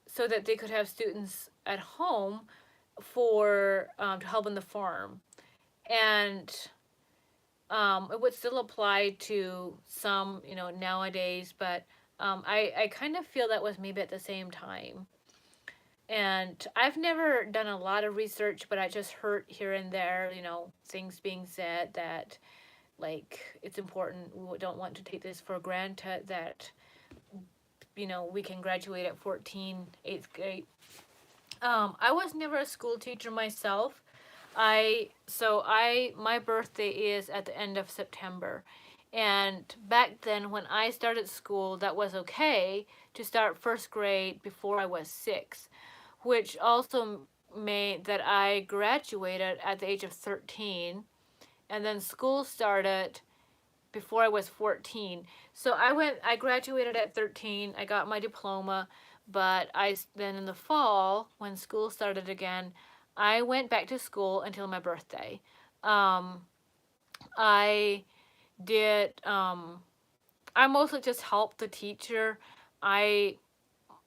so that they could have students at home for to help on the farm. And it would still apply to some, nowadays, but I kind of feel that was maybe at the same time. And I've never done a lot of research, but I just heard here and there, things being said that, like, it's important. We don't want to take this for granted that, we can graduate at 14, 8th grade. I was never a school teacher myself. My birthday is at the end of September. And back then when I started school, that was okay to start first grade before I was 6, which also made that I graduated at the age of 13, and then school started before I was 14. So I graduated at 13. I got my diploma, but then in the fall when school started again, I went back to school until my birthday. Um, I did. I mostly just helped the teacher. I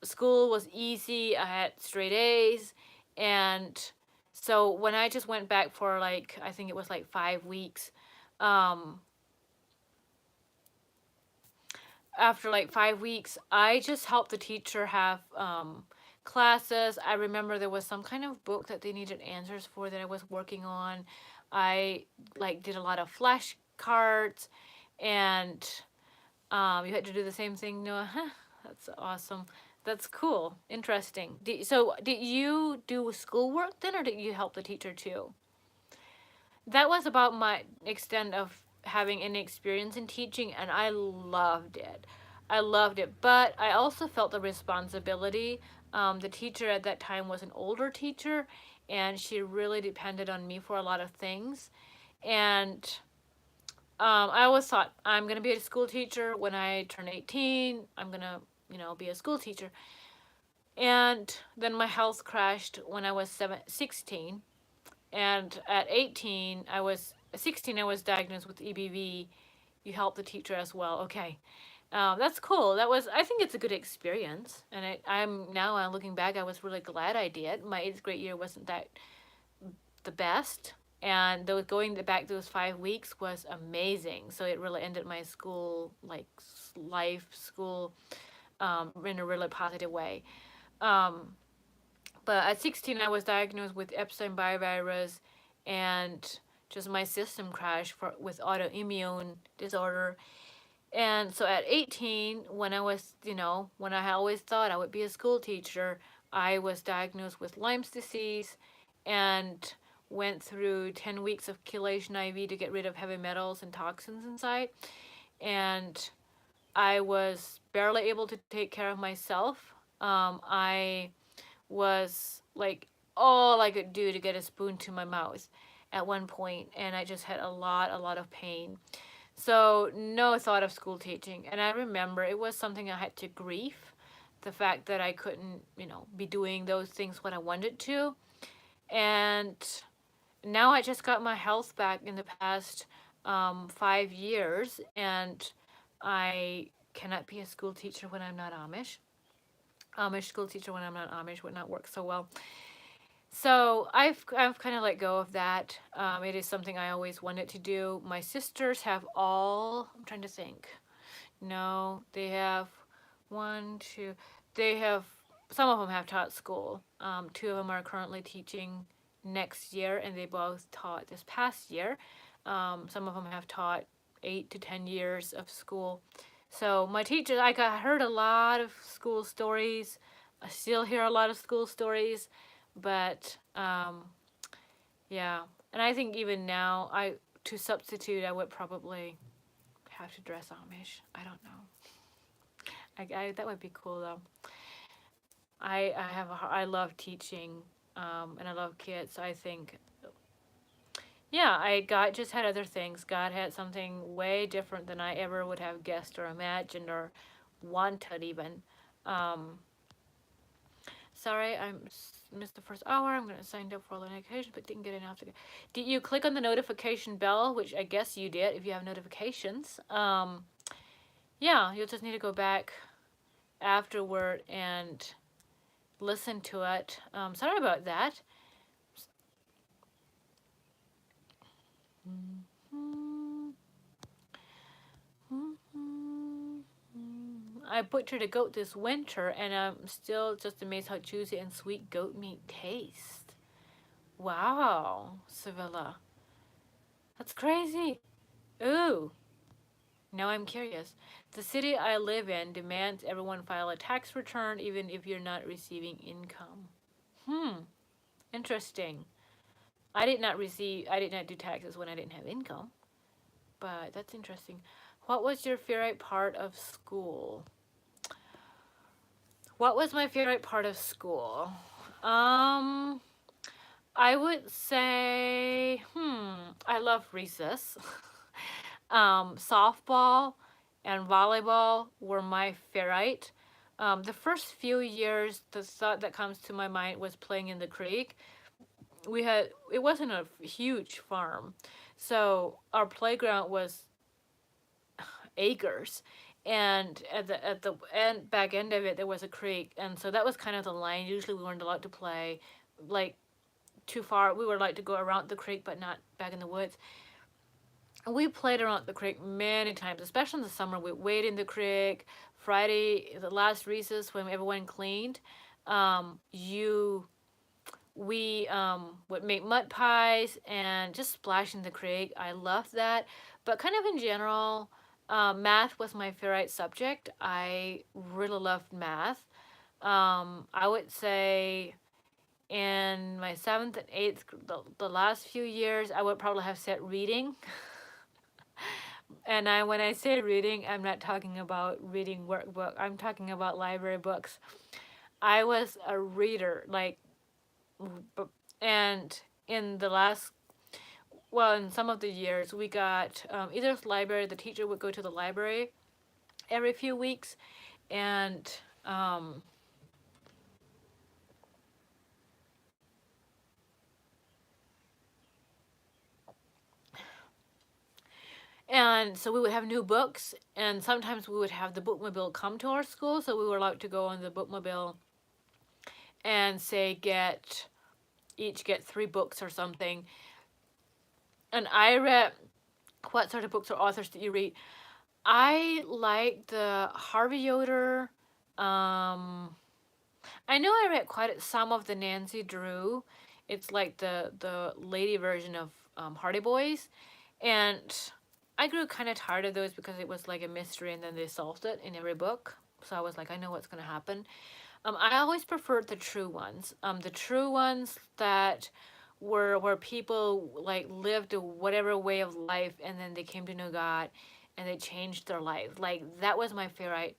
School was easy. I had straight A's, and so when I just went back for like I think it was like 5 weeks. Um, After like 5 weeks, I just helped the teacher have classes. I remember there was some kind of book that they needed answers for that I was working on. I like did a lot of flashcards, and you had to do the same thing, Noah. Huh, that's awesome. That's cool. Interesting. Did you do schoolwork then, or did you help the teacher too? That was about my extent of having any experience in teaching, and I loved it. I loved it, but I also felt the responsibility. The teacher at that time was an older teacher, and she really depended on me for a lot of things. And I always thought I'm gonna be a school teacher when I turn 18. I'm gonna, be a school teacher. And then my health crashed when I was 16, and at 16, I was diagnosed with EBV. You helped the teacher as well. Okay. That's cool. I think it's a good experience. And I'm looking back, I was really glad I did. My 8th grade year wasn't that the best. And going back those 5 weeks was amazing. So it really ended my school, like school, in a really positive way. Um, but at 16, I was diagnosed with Epstein-Barr virus, and just my system crashed with autoimmune disorder. And so at 18, when I always thought I would be a school teacher, I was diagnosed with Lyme's disease and went through 10 weeks of chelation IV to get rid of heavy metals and toxins inside. And I was barely able to take care of myself. I was like all I could do to get a spoon to my mouth at one point, and I just had a lot of pain. So no thought of school teaching, and I remember it was something I had to grieve, the fact that I couldn't, be doing those things when I wanted to. And now I just got my health back in the past 5 years, and I cannot be a school teacher when I'm not Amish. Amish school teacher when I'm not Amish would not work so well. So I've kind of let go of that. It is something I always wanted to do. My sisters have all. I'm trying to think. No, they have one, two. They have Some of them have taught school. Two of them are currently teaching next year, and they both taught this past year. Some of them have taught 8 to 10 years of school. So my teachers, heard a lot of school stories. I still hear a lot of school stories, but yeah. And I think even now, to substitute, I would probably have to dress Amish. I don't know. That would be cool though. I love teaching, and I love kids. So I think, yeah, God just had other things. God had something way different than I ever would have guessed or imagined or wanted even. Um, Sorry, I missed the first hour. I'm going to sign up for all the notifications, but didn't get enough to go. Did you click on the notification bell, which I guess you did if you have notifications? Yeah, you'll just need to go back afterward and listen to it. Sorry about that. I butchered a goat this winter, and I'm still just amazed how juicy and sweet goat meat tastes. Wow, Sevilla. That's crazy. Ooh. Now I'm curious. The city I live in demands everyone file a tax return even if you're not receiving income. Interesting. I did not do taxes when I didn't have income, but that's interesting. What was your favorite part of school? What was my favorite part of school? Um, I would say, I love recess. Softball and volleyball were my favorite. The first few years, the thought that comes to my mind was playing in the creek. It wasn't a huge farm, so our playground was acres, and at the back end of it there was a creek, and so that was kind of the line. Usually we weren't allowed to play like too far. We were allowed to go around the creek, but not back in the woods. And we played around the creek many times, especially in the summer. We wade in the creek. Friday, the last recess when everyone cleaned, you we would make mud pies and just splash in the creek. I loved that. But kind of in general, math was my favorite subject. I really loved math. I would say in my seventh and eighth, the last few years, I would probably have said reading. And when I say reading, I'm not talking about reading workbook. I'm talking about library books. I was a reader, like, and in the last, well, in some of the years, we got either library. The teacher would go to the library every few weeks, and um, so we would have new books, and sometimes we would have the bookmobile come to our school, so we were allowed to go on the bookmobile and say each get 3 books or something. And I read, what sort of books or authors did you read? I like the Harvey Yoder. Um, I know I read quite some of the Nancy Drew. It's like the lady version of Hardy Boys, and I grew kind of tired of those because it was like a mystery and then they solved it in every book. So I was like, I know what's gonna happen. I always preferred the true ones. The true ones that were where people like lived a whatever way of life and then they came to know God and they changed their life. Like that was my favorite.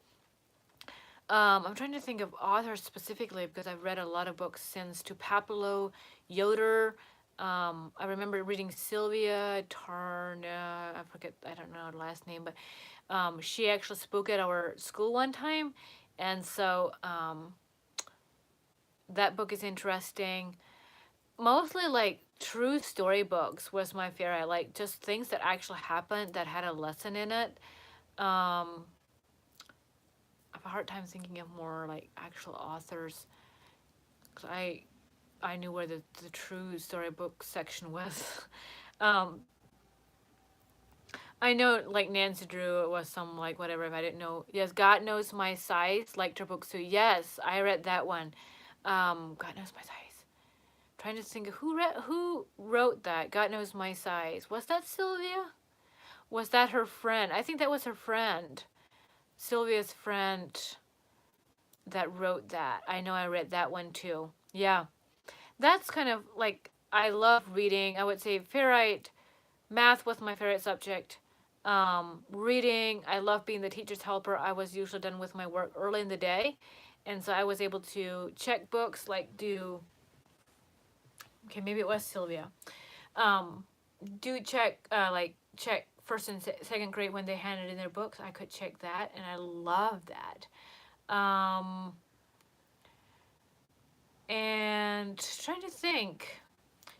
I'm trying to think of authors specifically because I've read a lot of books since to Pablo Yoder. I remember reading Sylvia Tarna. I forget, I don't know her last name, but she actually spoke at our school one time, and so that book is interesting. Mostly like true storybooks was my favorite. Like just things that actually happened that had a lesson in it. Um, I have a hard time thinking of more like actual authors. 'Cause I knew where the true storybook section was. um, I know like Nancy Drew it was some like whatever if I didn't know. Yes, God Knows My Size, liked her book too. Yes, I read that one. God Knows My Size. Trying to think of who wrote that. God Knows My Size. Was that Sylvia? Was that her friend? I think that was her friend. Sylvia's friend that wrote that. I know I read that one too. Yeah. That's kind of like I love reading. I would say favorite math was my favorite subject. Reading, I love being the teacher's helper. I was usually done with my work early in the day, and so I was able to check books, like do. Okay, maybe it was Sylvia. Um, do check check first and second grade when they handed in their books. I could check that, and I love that. And trying to think.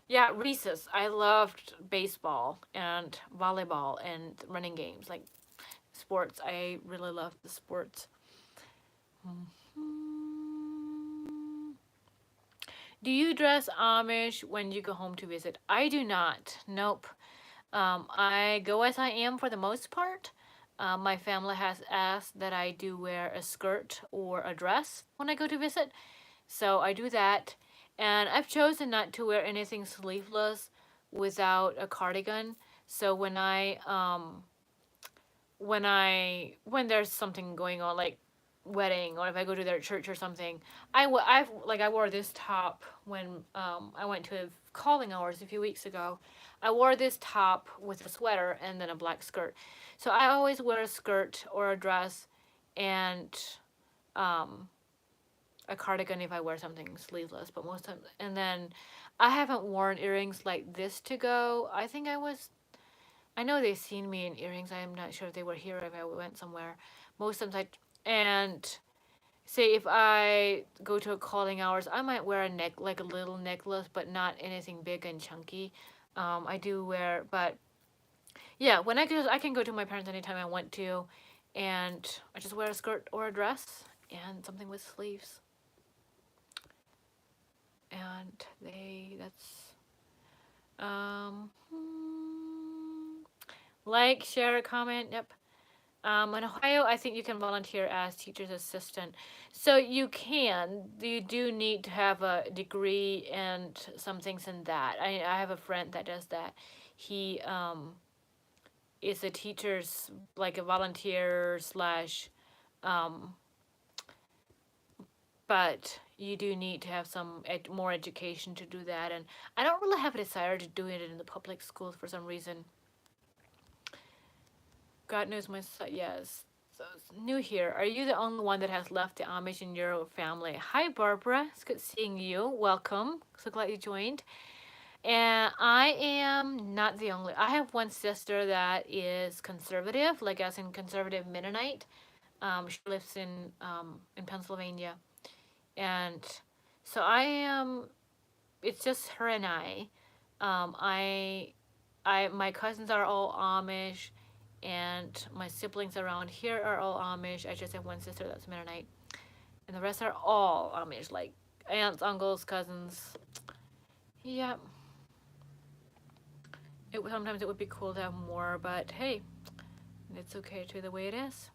Yeah, recess. I loved baseball and volleyball and running games, like sports. I really loved the sports. Do you dress Amish when you go home to visit? I do not. Nope. I go as I am for the most part. My family has asked that I do wear a skirt or a dress when I go to visit, so I do that. And I've chosen not to wear anything sleeveless without a cardigan. So when there's something going on, like wedding or if I go to their church or something, I wore this top when I went to calling hours a few weeks ago. I wore this top with a sweater and then a black skirt. So I always wear a skirt or a dress and um, a cardigan if I wear something sleeveless, but most times, and then I haven't worn earrings like this to go. I know they've seen me in earrings. I'm not sure if they were here or if I went somewhere. Most times and say if I go to a calling hours, I might wear like a little necklace, but not anything big and chunky. I do wear, but yeah, I can go to my parents anytime I want to, and I just wear a skirt or a dress and something with sleeves, and like, share, comment. Yep. In Ohio, I think you can volunteer as teacher's assistant. So you do need to have a degree and some things in that. I have a friend that does that. He is a teacher's, like a volunteer slash, um, but you do need to have some more education to do that. And I don't really have a desire to do it in the public schools for some reason. God knows my son. Yes. So new here. Are you the only one that has left the Amish in your family? Hi, Barbara. It's good seeing you. Welcome. So glad you joined. And I am not the only. I have one sister that is conservative, like as in conservative Mennonite. She lives in Pennsylvania, and so I am. It's just her and I. My cousins are all Amish, and my siblings around here are all Amish. I just have one sister that's Mennonite, and the rest are all Amish, like aunts, uncles, cousins. Yeah, sometimes it would be cool to have more, but hey, it's okay too the way it is.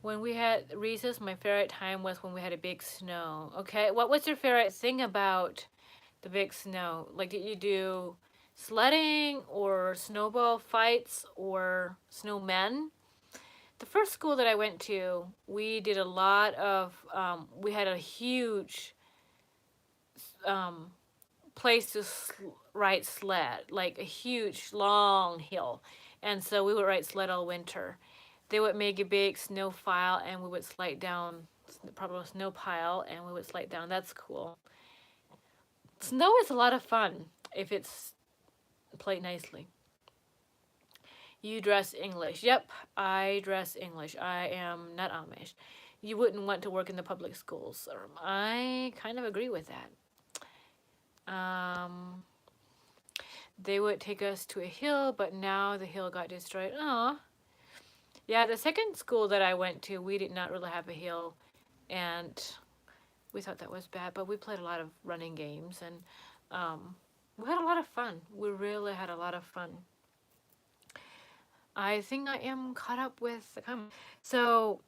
When we had recess, my favorite time was when we had a big snow. Okay, what was your favorite thing about the big snow? Like, did you do sledding or snowball fights or snowmen? The first school that I went to, we did a lot of, we had a huge um, place to ride sled, like a huge long hill. And so we would ride sled all winter. They would make a big snow file and we would slide down, probably a snow pile, and we would slide down. That's cool. Snow is a lot of fun if it's played nicely. You dress English. Yep, I dress English. I am not Amish. You wouldn't want to work in the public schools. I kind of agree with that. They would take us to a hill, but now the hill got destroyed. Aw. Yeah, the second school that I went to, we did not really have a hill, and we thought that was bad, but we played a lot of running games, and we had a lot of fun. We really had a lot of fun. I think I am caught up with the comment. So,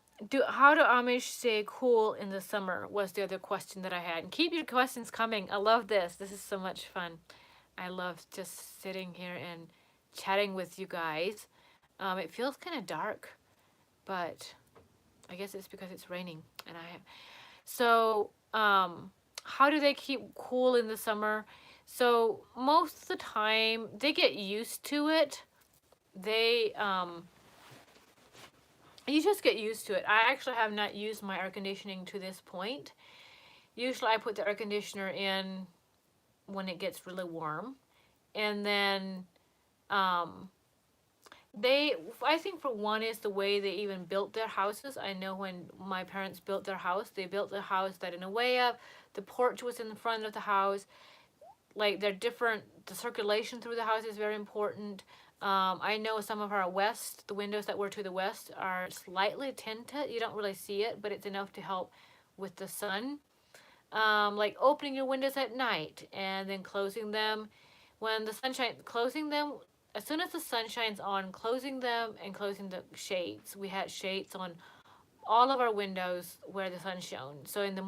how do Amish stay cool in the summer was the other question that I had. And keep your questions coming. I love this. This is so much fun. I love just sitting here and chatting with you guys. It feels kind of dark, but I guess it's because it's raining. And how do they keep cool in the summer? So most of the time they get used to it. You just get used to it. I actually have not used my air conditioning to this point. Usually I put the air conditioner in when it gets really warm. And then I think for one is the way they even built their houses. I know when my parents built their house, they built the house that in a way up, the porch was in the front of the house. Like the circulation through the house is very important. I know some of our the windows that were to the west are slightly tinted. You don't really see it, but it's enough to help with the sun. Like opening your windows at night and then closing them when the sunshine, closing them as soon as the sun shines on, closing them and closing the shades. We had shades on all of our windows where the sun shone. So in the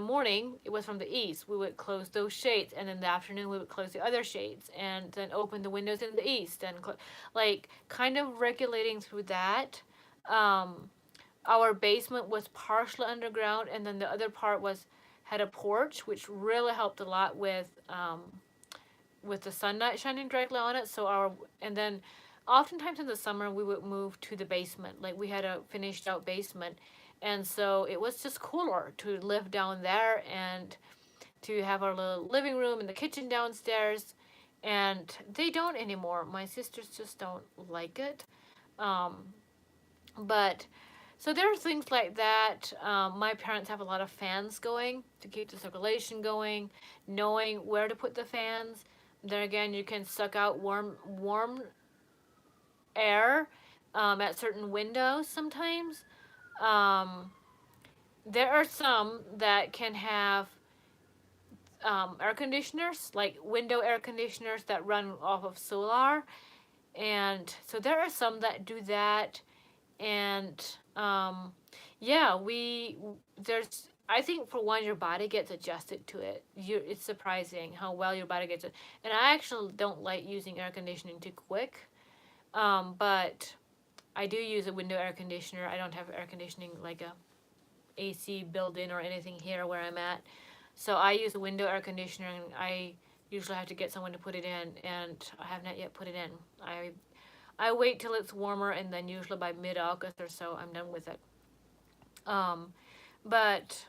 morning, it was from the east. We would close those shades, and in the afternoon we would close the other shades, and then open the windows in the east, and like kind of regulating through that. Um, our basement was partially underground, and then the other part was had a porch, which really helped a lot with the sunlight shining directly on it. So our and then oftentimes in the summer we would move to the basement. Like we had a finished out basement, and so it was just cooler to live down there and to have our little living room and the kitchen downstairs. And they don't anymore. My sisters just don't like it. Um, but so there are things like that. My parents have a lot of fans going to keep the circulation going, knowing where to put the fans. There again, you can suck out warm air at certain windows sometimes. Um, there are some that can have air conditioners, like window air conditioners that run off of solar. And so there are some that do that. And yeah, there's, I think for one, your body gets adjusted to it. It's surprising how well your body gets it. And I actually don't like using air conditioning too quick. But I do use a window air conditioner. I don't have air conditioning like a AC built in or anything here where I'm at. So I use a window air conditioner, and I usually have to get someone to put it in, and I have not yet put it in. I wait till it's warmer, and then usually by mid August or so, I'm done with it. Um, but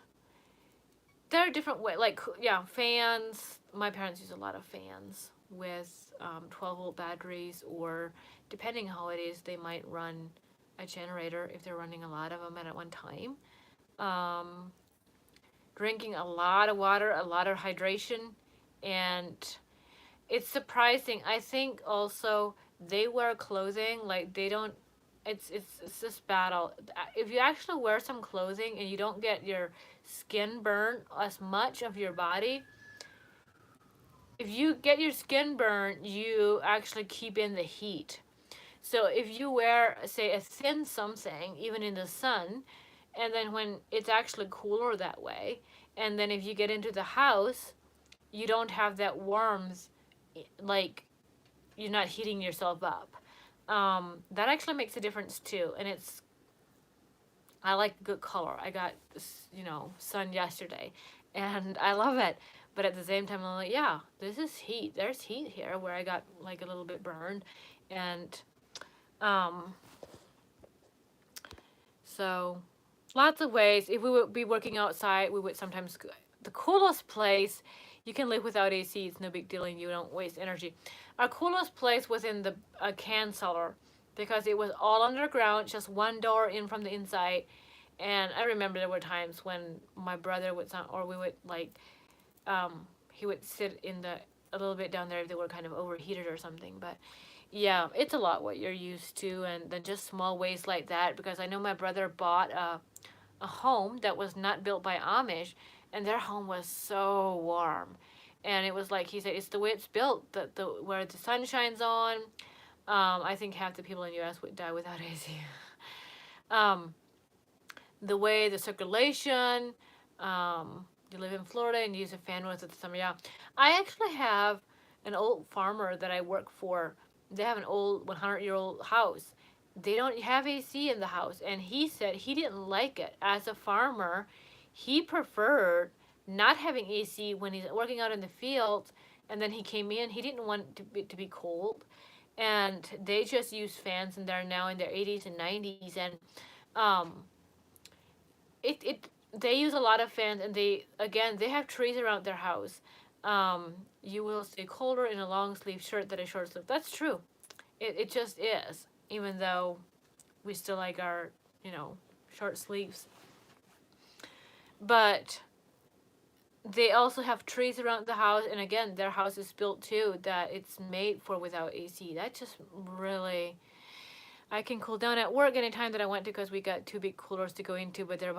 there are different ways, like yeah, fans. My parents use a lot of fans with 12-volt batteries, or depending how it is, they might run a generator if they're running a lot of them at one time. Um, Drinking a lot of water, a lot of hydration, and it's surprising. I think also they wear clothing like they don't. It's this battle. If you actually wear some clothing and you don't get your skin burn as much of your body, if you get your skin burn, you actually keep in the heat. So if you wear, say, a thin something, even in the sun, and then when it's actually cooler that way, and then if you get into the house, you don't have that warmth, like you're not heating yourself up. That actually makes a difference too, and I like good color. I got this, sun yesterday, and I love it. But at the same time, I'm like, yeah, this is heat. There's heat here where I got like a little bit burned, and um, so lots of ways. If we would be working outside, we would sometimes the coolest place. You can live without AC. It's no big deal, and you don't waste energy. Our coolest place was in the can cellar because it was all underground, just one door in from the inside. And I remember there were times when my brother would, or we would like, he would sit in the a little bit down there if they were kind of overheated or something. But yeah, it's a lot what you're used to, and then just small ways like that. Because I know my brother bought a home that was not built by Amish, and their home was so warm. And it was like he said, it's the way it's built, the where the sun shines on. I think half the people in the U.S. would die without AC. um, the way the circulation. You live in Florida and use a fan most of the summer. Yeah, I actually have an old farmer that I work for. They have an old 100-year-old house. They don't have AC in the house, and he said he didn't like it. As a farmer, he preferred not having AC when he's working out in the field. And then he came in. He didn't want to be cold, and they just use fans, and they're now in their 80s and 90s, and um, it they use a lot of fans, and they have trees around their house. You will stay colder in a long sleeve shirt than a short sleeve. That's true. It just is. Even though we still like our short sleeves, but they also have trees around the house, and again, their house is built too that it's made for without AC. That just really, I can cool down at work anytime that I want to because we got two big coolers to go into, but they're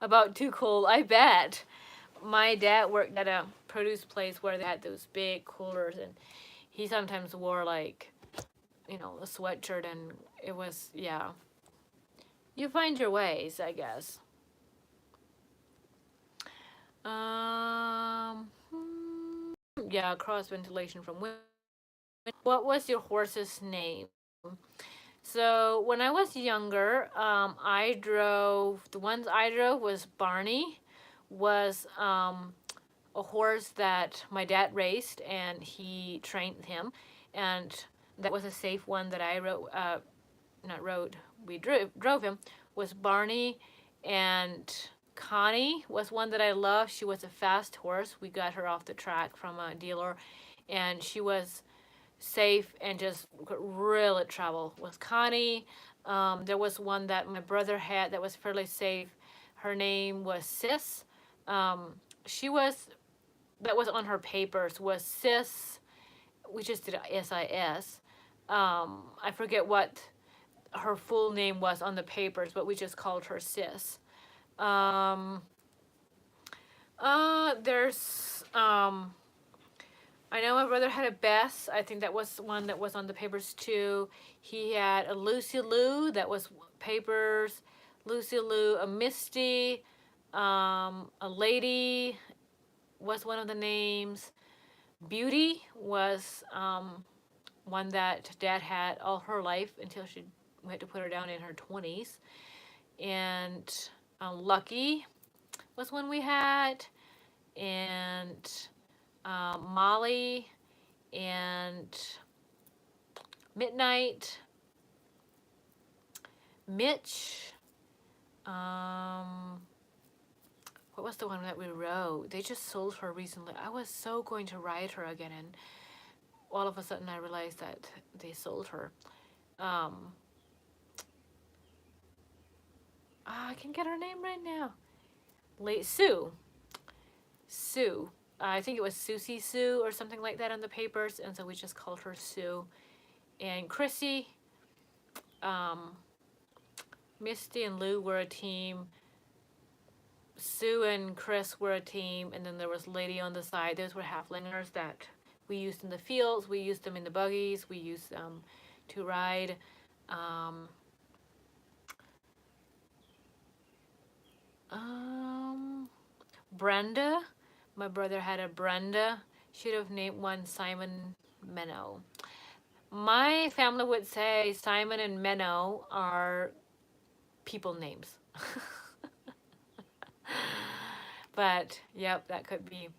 about too cold, I bet. My dad worked at a produce place where they had those big coolers, and he sometimes wore like, a sweatshirt, and it was, yeah. You find your ways, I guess. Yeah, cross ventilation from women. What was your horse's name? So when I was younger, the ones I drove was Barney, was a horse that my dad raced and he trained him. And that was a safe one that I rode, not rode, we drove him, was Barney. And Connie was one that I loved. She was a fast horse. We got her off the track from a dealer, and she was safe and just really trouble with Connie. There was one that my brother had that was fairly safe. Her name was Sis. She was, that was on her papers, was Sis. We just did SIS. I forget what her full name was on the papers, but we just called her Sis. Um, there's I know my brother had a Bess. I think that was one that was on the papers too. He had a Lucy Lou that was papers. Lucy Lou, a Misty, a Lady was one of the names. Beauty was one that Dad had all her life until we had to put her down in her 20s. And Lucky was one we had. And Molly and Midnight, Mitch. What was the one that we rode? They just sold her recently. I was so going to ride her again, and all of a sudden I realized that they sold her. I can get her name right now. Sue. Sue. I think it was Susie Sue or something like that on the papers, and so we just called her Sue. And Chrissy, Misty and Lou were a team. Sue and Chris were a team, and then there was Lady on the side. Those were halflingers that we used in the fields. We used them in the buggies. We used them to ride. Brenda. My brother had a Brenda. Should have named one Simon Menno. My family would say Simon and Menno are people names. But, yep, that could be.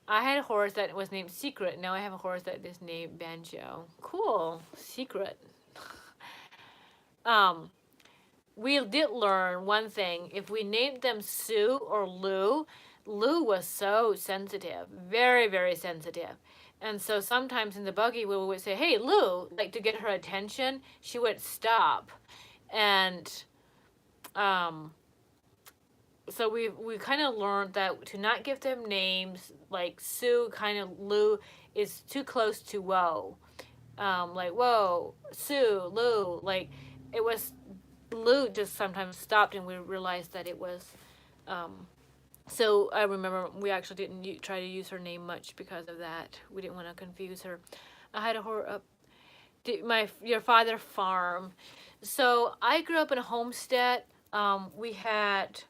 I had a horse that was named Secret. Now I have a horse that is named Banjo. Cool. Secret. We did learn one thing. If we named them Sue or Lou, Lou was so sensitive. Very, very sensitive. And so sometimes in the buggy we would say, hey, Lou, like to get her attention, she would stop. And so we kind of learned that to not give them names like Sue, kind of Lou is too close to whoa. Like whoa, Sue, Lou, like it was Lou just sometimes stopped and we realized that it was. So I remember we actually didn't try to use her name much because of that. We didn't want to confuse her. I had your father farm. So I grew up in a homestead. We had,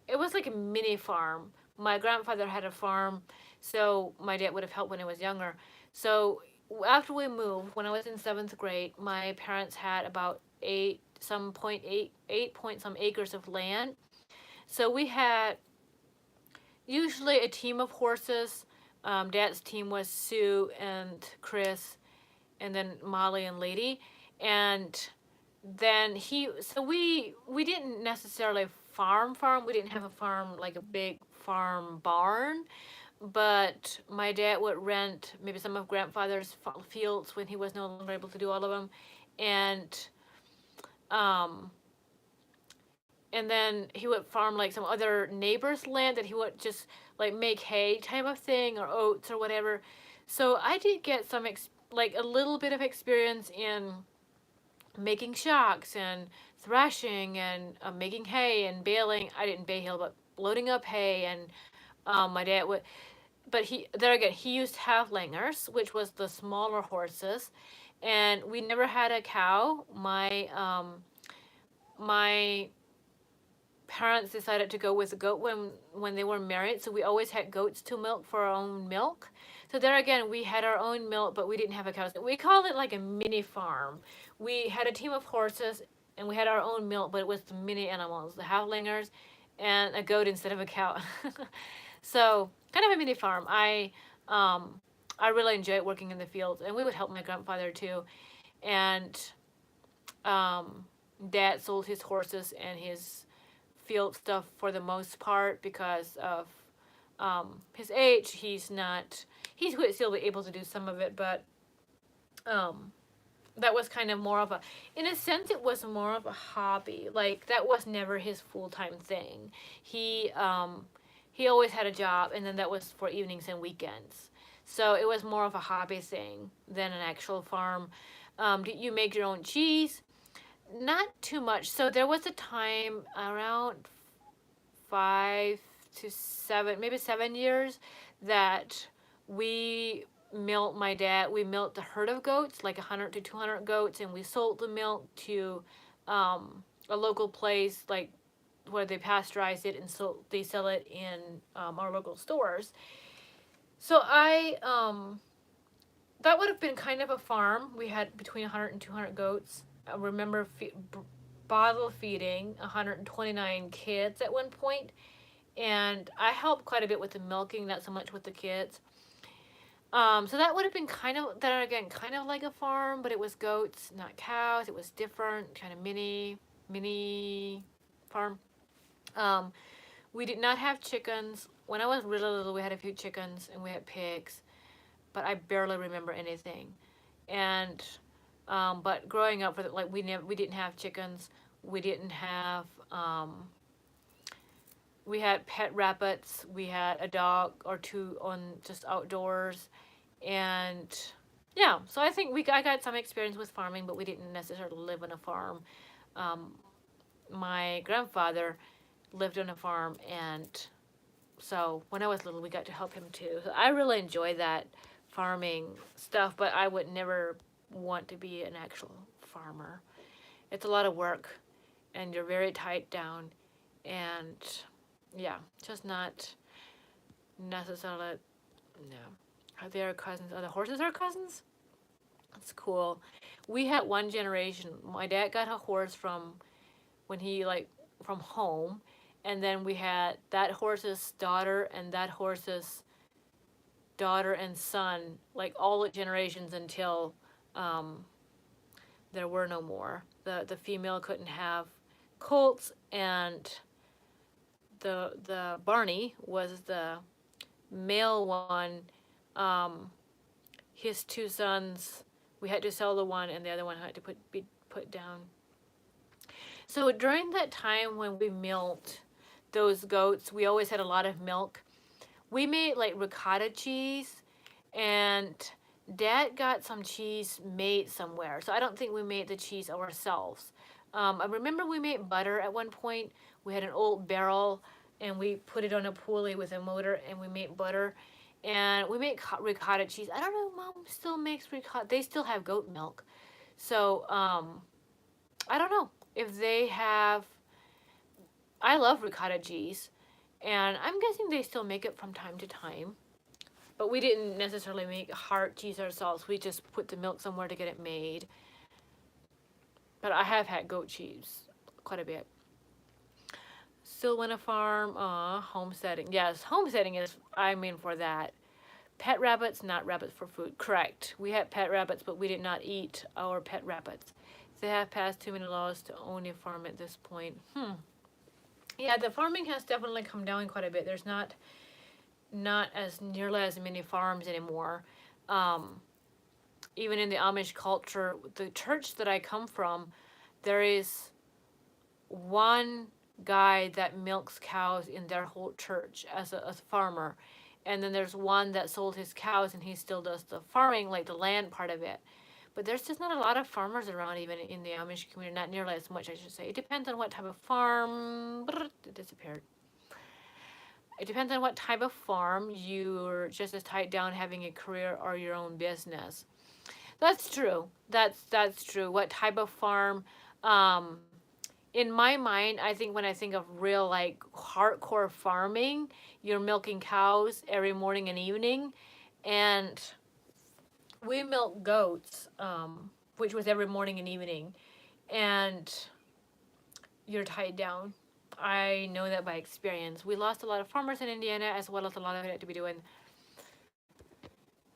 it was like a mini farm. My grandfather had a farm, so my dad would have helped when I was younger. So after we moved, when I was in seventh grade, my parents had about 8 point some acres of land. So we had usually a team of horses. Dad's team was Sue and Chris, and then Molly and Lady. And then we didn't necessarily farm. We didn't have a farm like a big farm barn, but my dad would rent maybe some of grandfather's fields when he was no longer able to do all of them, and um and then he would farm like some other neighbor's land that he would just like make hay type of thing or oats or whatever. So I did get like a little bit of experience in making shocks and thrashing and making hay and baling. I didn't bale, but loading up hay. And my dad would, but he used halflingers, which was the smaller horses, and we never had a cow. My parents decided to go with a goat when they were married, so we always had goats to milk for our own milk. So there again, we had our own milk, but we didn't have a cow. We called it like a mini farm. We had a team of horses, and we had our own milk, but it was the mini animals, the halflingers, and a goat instead of a cow. So kind of a mini farm. Um, I really enjoyed working in the fields, and we would help my grandfather too. And um, Dad sold his horses and his field stuff for the most part because of his age. He would still be able to do some of it, but um, that was kind of more of a, in a sense, it was more of a hobby. Like that was never his full time thing. He always had a job, and then that was for evenings and weekends. So it was more of a hobby thing than an actual farm. Did you make your own cheese? Not too much. So there was a time around 5 to 7, maybe 7 years, that we we milked a herd of goats, like 100 to 200 goats, and we sold the milk to a local place, like where they pasteurize it, and so they sell it in our local stores. So that would have been kind of a farm. We had between 100 and 200 goats. I remember bottle feeding 129 kids at one point, and I helped quite a bit with the milking, not so much with the kids. So that would have been kind of, that again, kind of like a farm, but it was goats, not cows. It was different, kind of mini farm. Um, we did not have chickens. When I was really little, we had a few chickens and we had pigs, but I barely remember anything. And but growing up, like we didn't have chickens. We didn't have we had pet rabbits. We had a dog or two on just outdoors, and yeah. So I think I got some experience with farming, but we didn't necessarily live on a farm. Um, my grandfather lived on a farm, and so when I was little, we got to help him too. So I really enjoy that farming stuff, but I would never want to be an actual farmer. It's a lot of work, and you're very tight down, and yeah, just not necessarily. No, are they our cousins? Are the horses our cousins? That's cool. We had one generation. My dad got a horse from when he like from home, and then we had that horse's daughter and that horse's daughter and son, like all the generations until um, there were no more. The female couldn't have colts, and the Barney was the male one. Um, his two sons, we had to sell the one, and the other one had to be put down. So during that time when we milked those goats, we always had a lot of milk. We made like ricotta cheese, and Dad got some cheese made somewhere. So I don't think we made the cheese ourselves. I remember we made butter at one point. We had an old barrel, and we put it on a pulley with a motor, and we made butter. And we make ricotta cheese. I don't know, Mom still makes ricotta. They still have goat milk. So I don't know if they have. I love ricotta cheese, and I'm guessing they still make it from time to time. But we didn't necessarily make hard cheese ourselves. We just put the milk somewhere to get it made. But I have had goat cheese quite a bit. Still want a farm. Homesteading. Yes, homesteading is, I mean, for that. Pet rabbits, not rabbits for food. Correct. We had pet rabbits, but we did not eat our pet rabbits. They have passed too many laws to own a farm at this point. Yeah, the farming has definitely come down quite a bit. There's not as nearly as many farms anymore. Even in the Amish culture, the church that I come from, there is one guy that milks cows in their whole church as a farmer. And then there's one that sold his cows and he still does the farming, like the land part of it. But there's just not a lot of farmers around, even in the Amish community, not nearly as much, I should say. It depends on what type of farm. It disappeared. It depends on what type of farm you're just as tied down having a career or your own business. That's true. That's true. What type of farm? In my mind, I think when I think of real like hardcore farming, you're milking cows every morning and evening, and we milk goats, which was every morning and evening, and you're tied down. I know that by experience. We lost a lot of farmers in Indiana, as well as a lot of it had to be doing.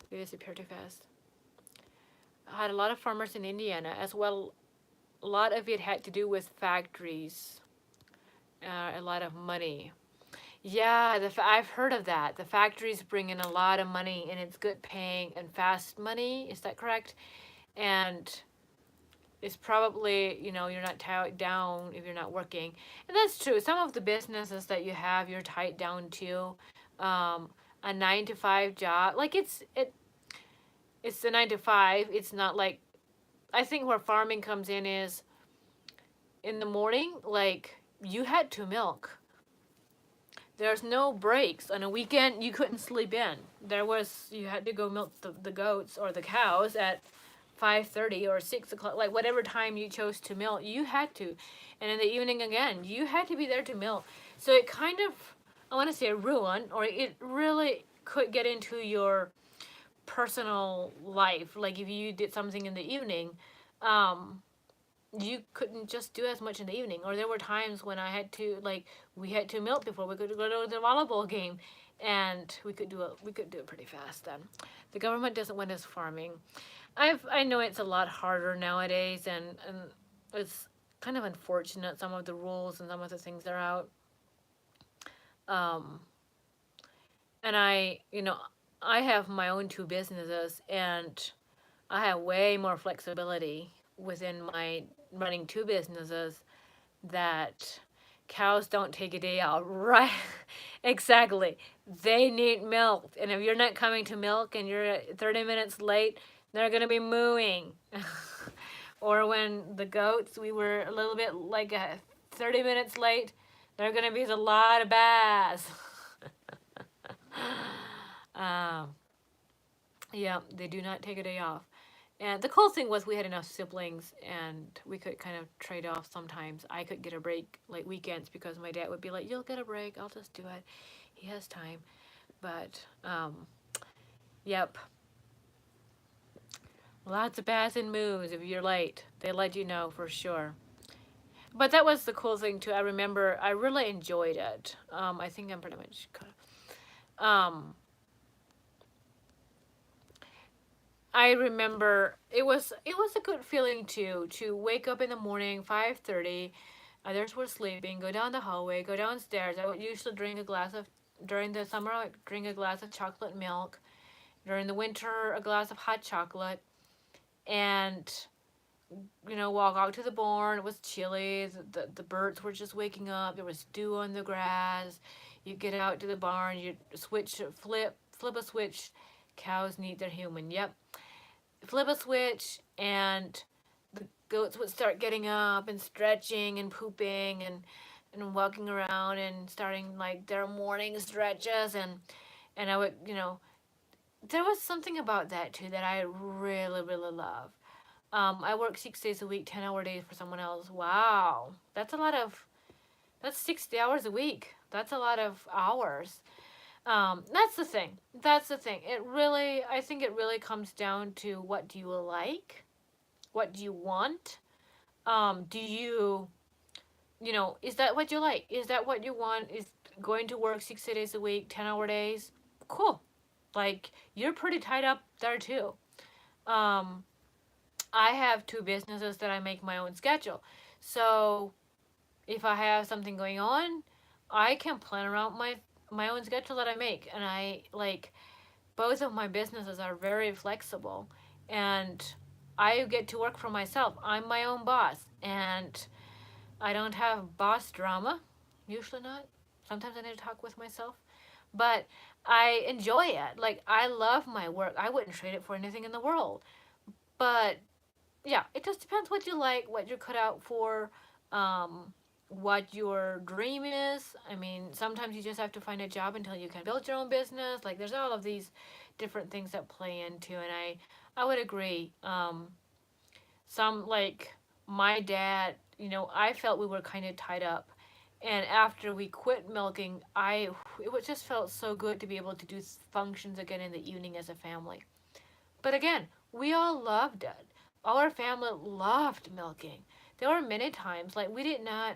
They disappear too fast. I had a lot of farmers in Indiana, as well. A lot of it had to do with factories, a lot of money. Yeah, I've heard of that. The factories bring in a lot of money, and it's good paying and fast money. Is that correct? And it's probably, you're not tied down if you're not working. And that's true. Some of the businesses that you have, you're tied down to. A 9 to 5 job, like it's the 9 to 5. It's not like, I think where farming comes in is in the morning, like you had to milk. There's no breaks. On a weekend, you couldn't sleep in. You had to go milk the goats or the cows at 5:30 or 6 o'clock, like whatever time you chose to milk, you had to. And in the evening again, you had to be there to milk. So it kind of, I want to say ruin, or it really could get into your personal life. Like if you did something in the evening, um, you couldn't just do as much in the evening. Or there were times when we had to milk before we could go to the volleyball game, and we could do it pretty fast then. The government doesn't want us farming. I know it's a lot harder nowadays, and it's kind of unfortunate, some of the rules and some of the things that are out. Um, and I have my own two businesses, and I have way more flexibility within my running two businesses, that cows don't take a day out. Right. Exactly. They need milk. And if you're not coming to milk and you're 30 minutes late, they're going to be mooing. Or when the goats, we were a little bit like 30 minutes late, there are going to be a lot of baths. um, yeah, they do not take a day off. And the cool thing was we had enough siblings, and we could kind of trade off sometimes. I could get a break like weekends because my dad would be like, "You'll get a break. I'll just do it. He has time." But yep. Lots of baths and moos if you're late. They let you know for sure. But that was the cool thing too. I remember I really enjoyed it. I think I'm pretty much caught up. I remember it was a good feeling too, to wake up in the morning 5:30. Others were sleeping. Go down the hallway. Go downstairs. I would usually drink a glass of during the summer. I would drink a glass of chocolate milk. During the winter, a glass of hot chocolate, and walk out to the barn. It was chilly. The birds were just waking up. There was dew on the grass. You get out to the barn. You flip a switch. Cows need their human. Yep. Flip a switch, and the goats would start getting up and stretching and pooping and walking around and starting like their morning stretches, and I would there was something about that too that I really really love. I work 6 days a week, 10-hour days for someone else. Wow, that's 60 hours a week. That's a lot of hours. That's the thing. That's the thing. I think it really comes down to, what do you like? What do you want? Do you, is that what you like? Is that what you want? Is going to work 60 days a week, 10-hour days? Cool. Like, you're pretty tied up there too. Um, I have two businesses that I make my own schedule. So if I have something going on, I can plan around my own schedule that I make. And I like, both of my businesses are very flexible, and I get to work for myself. I'm my own boss, and I don't have boss drama. Usually not. Sometimes I need to talk with myself, but I enjoy it. Like, I love my work. I wouldn't trade it for anything in the world. But yeah, it just depends what you like, what you're cut out for, what your dream is. I mean, sometimes you just have to find a job until you can build your own business. Like, there's all of these different things that play into, and I would agree. Some, like my dad, I felt we were kind of tied up, And after we quit milking, just felt so good to be able to do functions again in the evening as a family. But again, we all loved it. Our family loved milking. There were many times like we did not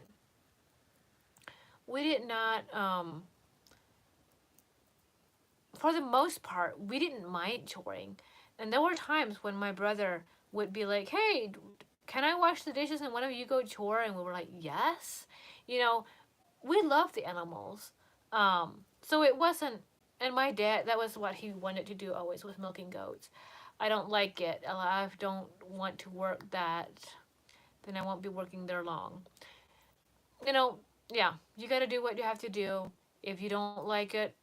for the most part, we didn't mind choring. And there were times when my brother would be like, "Hey, can I wash the dishes and one of you go chore?" And we were like, "Yes." You know, we love the animals. So it wasn't, and my dad, that was what he wanted to do always, was milking goats. I don't like it. I don't want to work that. Then I won't be working there long. You know, yeah, you got to do what you have to do. If you don't like it,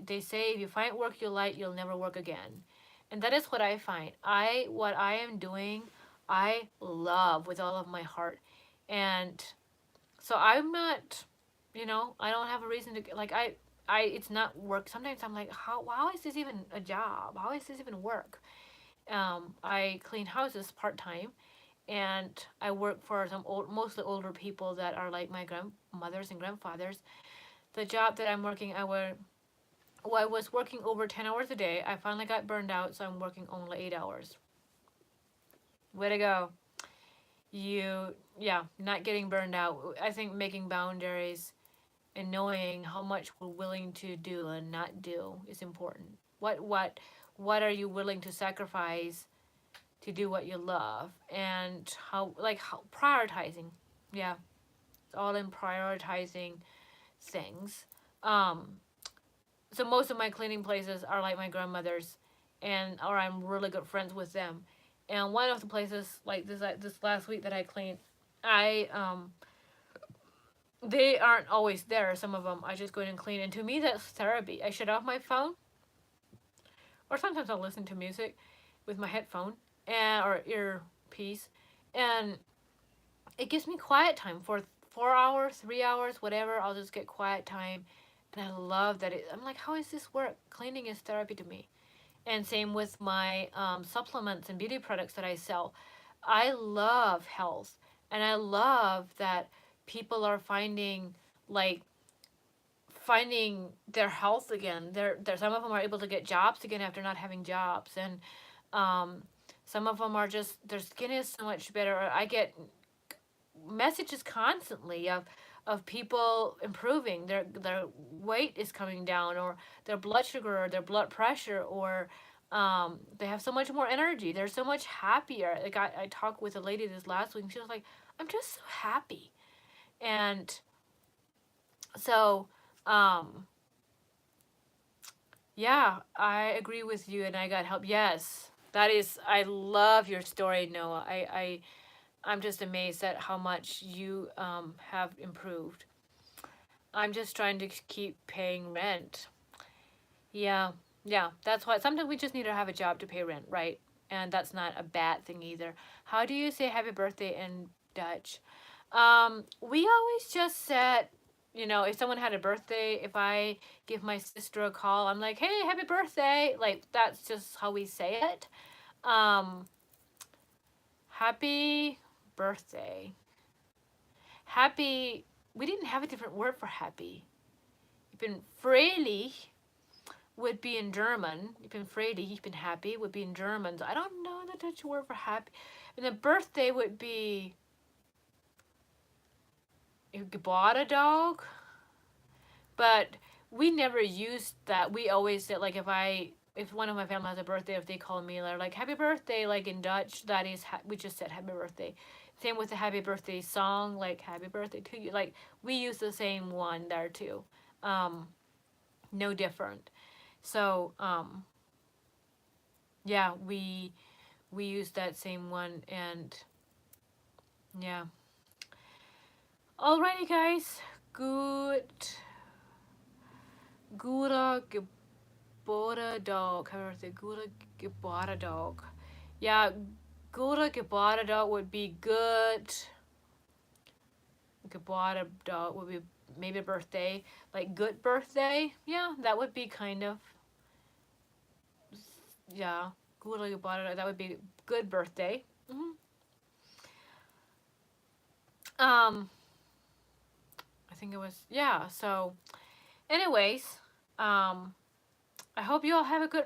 they say if you find work you like, you'll never work again. And that is what I find. What I am doing, I love with all of my heart. And so I'm not, I don't have a reason to like it's not work. Sometimes I'm like, how is this even a job? How is this even work? I clean houses part time, and I work for some mostly older people that are like my grandmothers and grandfathers. The job that I'm working, I was working over 10 hours a day. I finally got burned out, so I'm working only 8 hours. Way to go! Yeah, not getting burned out. I think making boundaries and knowing how much we're willing to do and not do is important. What are you willing to sacrifice to do what you love, and how prioritizing. Yeah, it's all in prioritizing things. Um, so most of my cleaning places are like my grandmother's, and or I'm really good friends with them. And one of the places like this last week that I cleaned, I they aren't always there. Some of them I just go in and clean, and to me that's therapy. I shut off my phone, or sometimes I'll listen to music with my headphone and or earpiece, and it gives me quiet time for 4 hours, 3 hours, whatever. I'll just get quiet time, and I love that. I'm like, how is this work? Cleaning is therapy to me. And same with my supplements and beauty products that I sell. I love health, and I love that people are like finding their health again. They're some of them are able to get jobs again after not having jobs, and um, some of them are just their skin is so much better. I get messages constantly of people improving, their weight is coming down, or their blood sugar or their blood pressure, or they have so much more energy, they're so much happier. Like I talked with a lady this last week, and she was like, I'm just so happy. And so um yeah, I agree with you, and I got help. Yes, that is, I love your story, Noah. I'm just amazed at how much you have improved. I'm just trying to keep paying rent. Yeah, yeah. That's why sometimes we just need to have a job to pay rent, right? And that's not a bad thing either. How do you say happy birthday in Dutch? We always just said, if someone had a birthday, if I give my sister a call, I'm like, hey, happy birthday. Like, that's just how we say it. Um, happy birthday. Happy, we didn't have a different word for happy. Ich bin fröhlich would be in German. Ich bin freudig, ich bin happy would be in German. So I don't know the Dutch word for happy. And the birthday would be Geburtstag, but we never used that. We always said like if one of my family has a birthday, if they call me, they're like happy birthday, like in Dutch, that is we just said happy birthday. Same with the happy birthday song, like happy birthday to you. Like we use the same one there too. Um, no different. So yeah, we use that same one, and yeah. Alrighty, guys. Good. Gute Geburtstag. How do I say Gute Geburtstag? Yeah, Gute Geburtstag would be good. Geburtstag would be maybe birthday. Like good birthday. Yeah, that would be kind of, yeah. Gute Geburtstag. That would be good birthday. Um, I think it was, yeah. So anyways, um, I hope you all have a good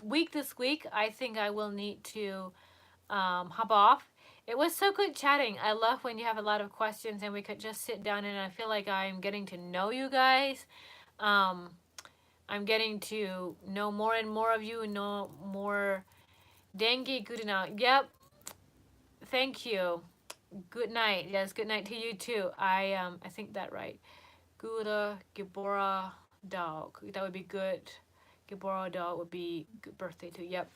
week this week. I think I will need to hop off. It was so good chatting. I love when you have a lot of questions and we could just sit down, and I feel like I'm getting to know you guys. Um, I'm getting to know more and more of you, know more. Dengi good night. Yep. Thank you. Good night. Yes, good night to you too. I think that right. Gura Gibora dog. That would be good. Gibora dog would be good birthday too. Yep.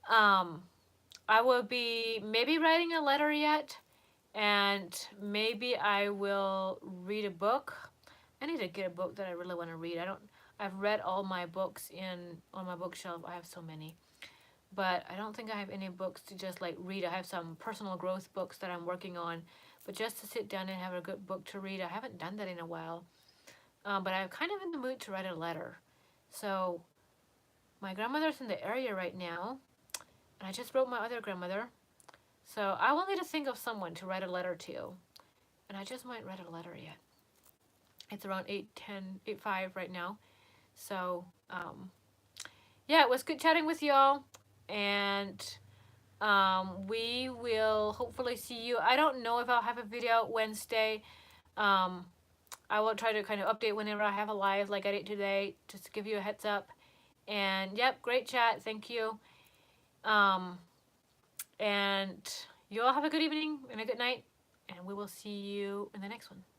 Um, I will be maybe writing a letter yet, and maybe I will read a book. I need to get a book that I really want to read. I don't. I've read all my books in on my bookshelf. I have so many, but I don't think I have any books to just like read. I have some personal growth books that I'm working on, but just to sit down and have a good book to read, I haven't done that in a while. But I'm kind of in the mood to write a letter. So my grandmother's in the area right now, and I just wrote my other grandmother. So I will need to think of someone to write a letter to, and I just might write a letter yet. It's around 8:10, 8:05 right now. So yeah, it was good chatting with y'all, and we will hopefully see you. I don't know if I'll have a video Wednesday. Um, I will try to kind of update whenever I have a live like I did today, just to give you a heads up. And yep, great chat. Thank you. Um, and you all have a good evening and a good night. And we will see you in the next one.